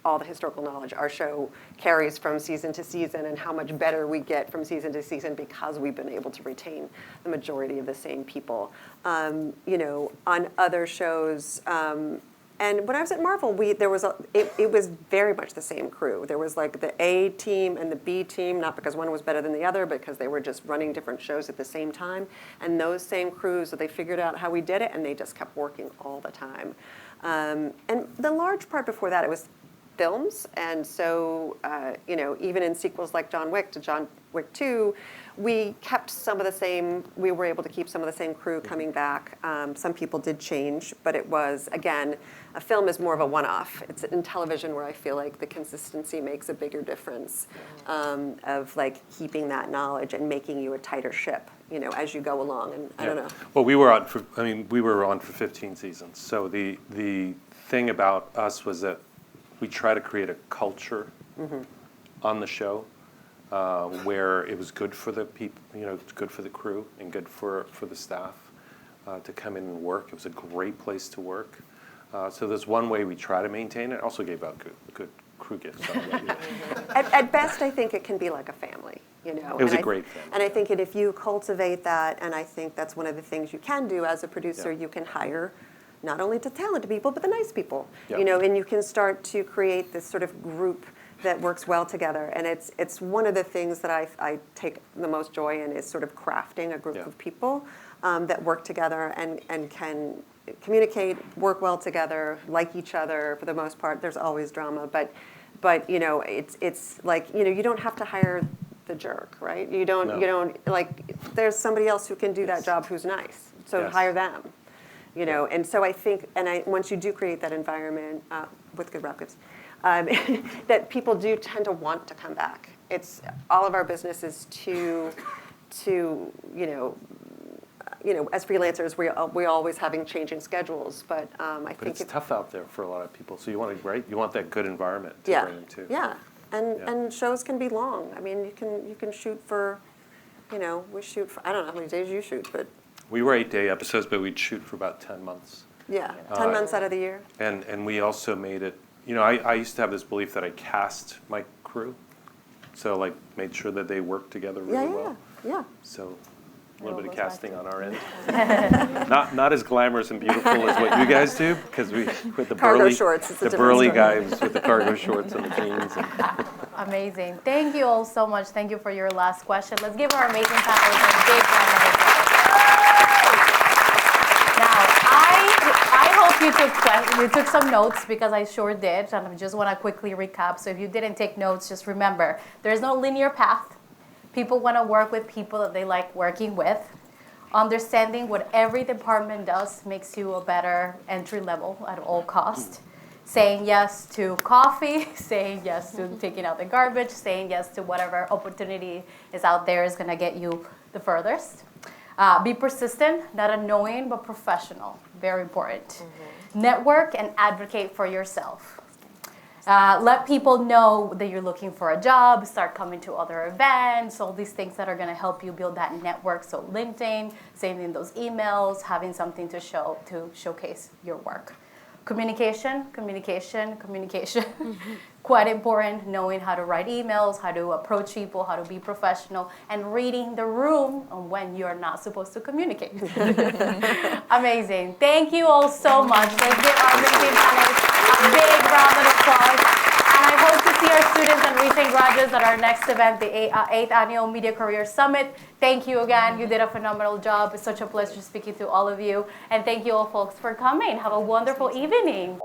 all the historical knowledge our show carries from season to season and how much better we get from season to season because we've been able to retain the majority of the same people. On other shows, and when I was at Marvel, it was very much the same crew. There was like the A team and the B team, not because one was better than the other, but because they were just running different shows at the same time. And those same crews, so they figured out how we did it, and they just kept working all the time. And the large part before that, it was films. And so, even in sequels like John Wick to John Wick 2, we kept some of the same, we were able to keep some of the same crew coming back. Some people did change, but it was, again, a film is more of a one-off. It's in television where I feel like the consistency makes a bigger difference of like keeping that knowledge and making you a tighter ship, as you go along. And I don't know. Well, we were on for 15 seasons. So the thing about us was that we try to create a culture on the show where it was good for the people, good for the crew and good for the staff to come in and work. It was a great place to work. So there's one way we try to maintain it. Also gave out good crew gifts. At best, I think it can be like a family. It was a great family. And I think if you cultivate that, and I think that's one of the things you can do as a producer, you can hire not only the talented people, but the nice people. And you can start to create this sort of group that works well together. And it's one of the things that I take the most joy in is sort of crafting a group of people that work together and can communicate, work well together, like each other for the most part. There's always drama, but it's like, you don't have to hire the jerk, right? You don't like, there's somebody else who can do that job who's nice. So hire them. And so I think, once you do create that environment with good rep gifts, that people do tend to want to come back. It's all of our business is to as freelancers, we're always having changing schedules, but I think it's tough out there for a lot of people. So you want that good environment to bring them to. Yeah, and shows can be long. I mean, you can shoot for, we shoot for, I don't know how many days you shoot, but. We were 8-day episodes, but we'd shoot for about 10 months. Yeah, 10 months out of the year. And we also made it, I used to have this belief that I cast my crew. So like made sure that they worked together really well. Yeah. So a little bit of casting on our end. Not as glamorous and beautiful as what you guys do, because we with the cargo shorts. The burly guys with the cargo shorts and the jeans. Amazing. Thank you all so much. Thank you for your last question. Let's give our amazing panelists a big round of applause. I hope you took some notes, because I sure did, and I just want to quickly recap. So if you didn't take notes, just remember, there's no linear path. People want to work with people that they like working with. Understanding what every department does makes you a better entry level at all costs. Saying yes to coffee, saying yes to taking out the garbage, saying yes to whatever opportunity is out there is going to get you the furthest. Be persistent, not annoying, but professional. Very important. Network and advocate for yourself. Let people know that you're looking for a job, start coming to other events, all these things that are going to help you build that network. So LinkedIn, sending those emails, having something to showcase your work. Communication. Quite important, knowing how to write emails, how to approach people, how to be professional, and reading the room on when you're not supposed to communicate. Amazing. Thank you all so much. Let's give our amazing panelists a big round of applause. And I hope to see our students and recent graduates at our next event, the 8th Annual Media Career Summit. Thank you again. You did a phenomenal job. It's such a pleasure speaking to all of you. And thank you all folks for coming. Have a wonderful evening.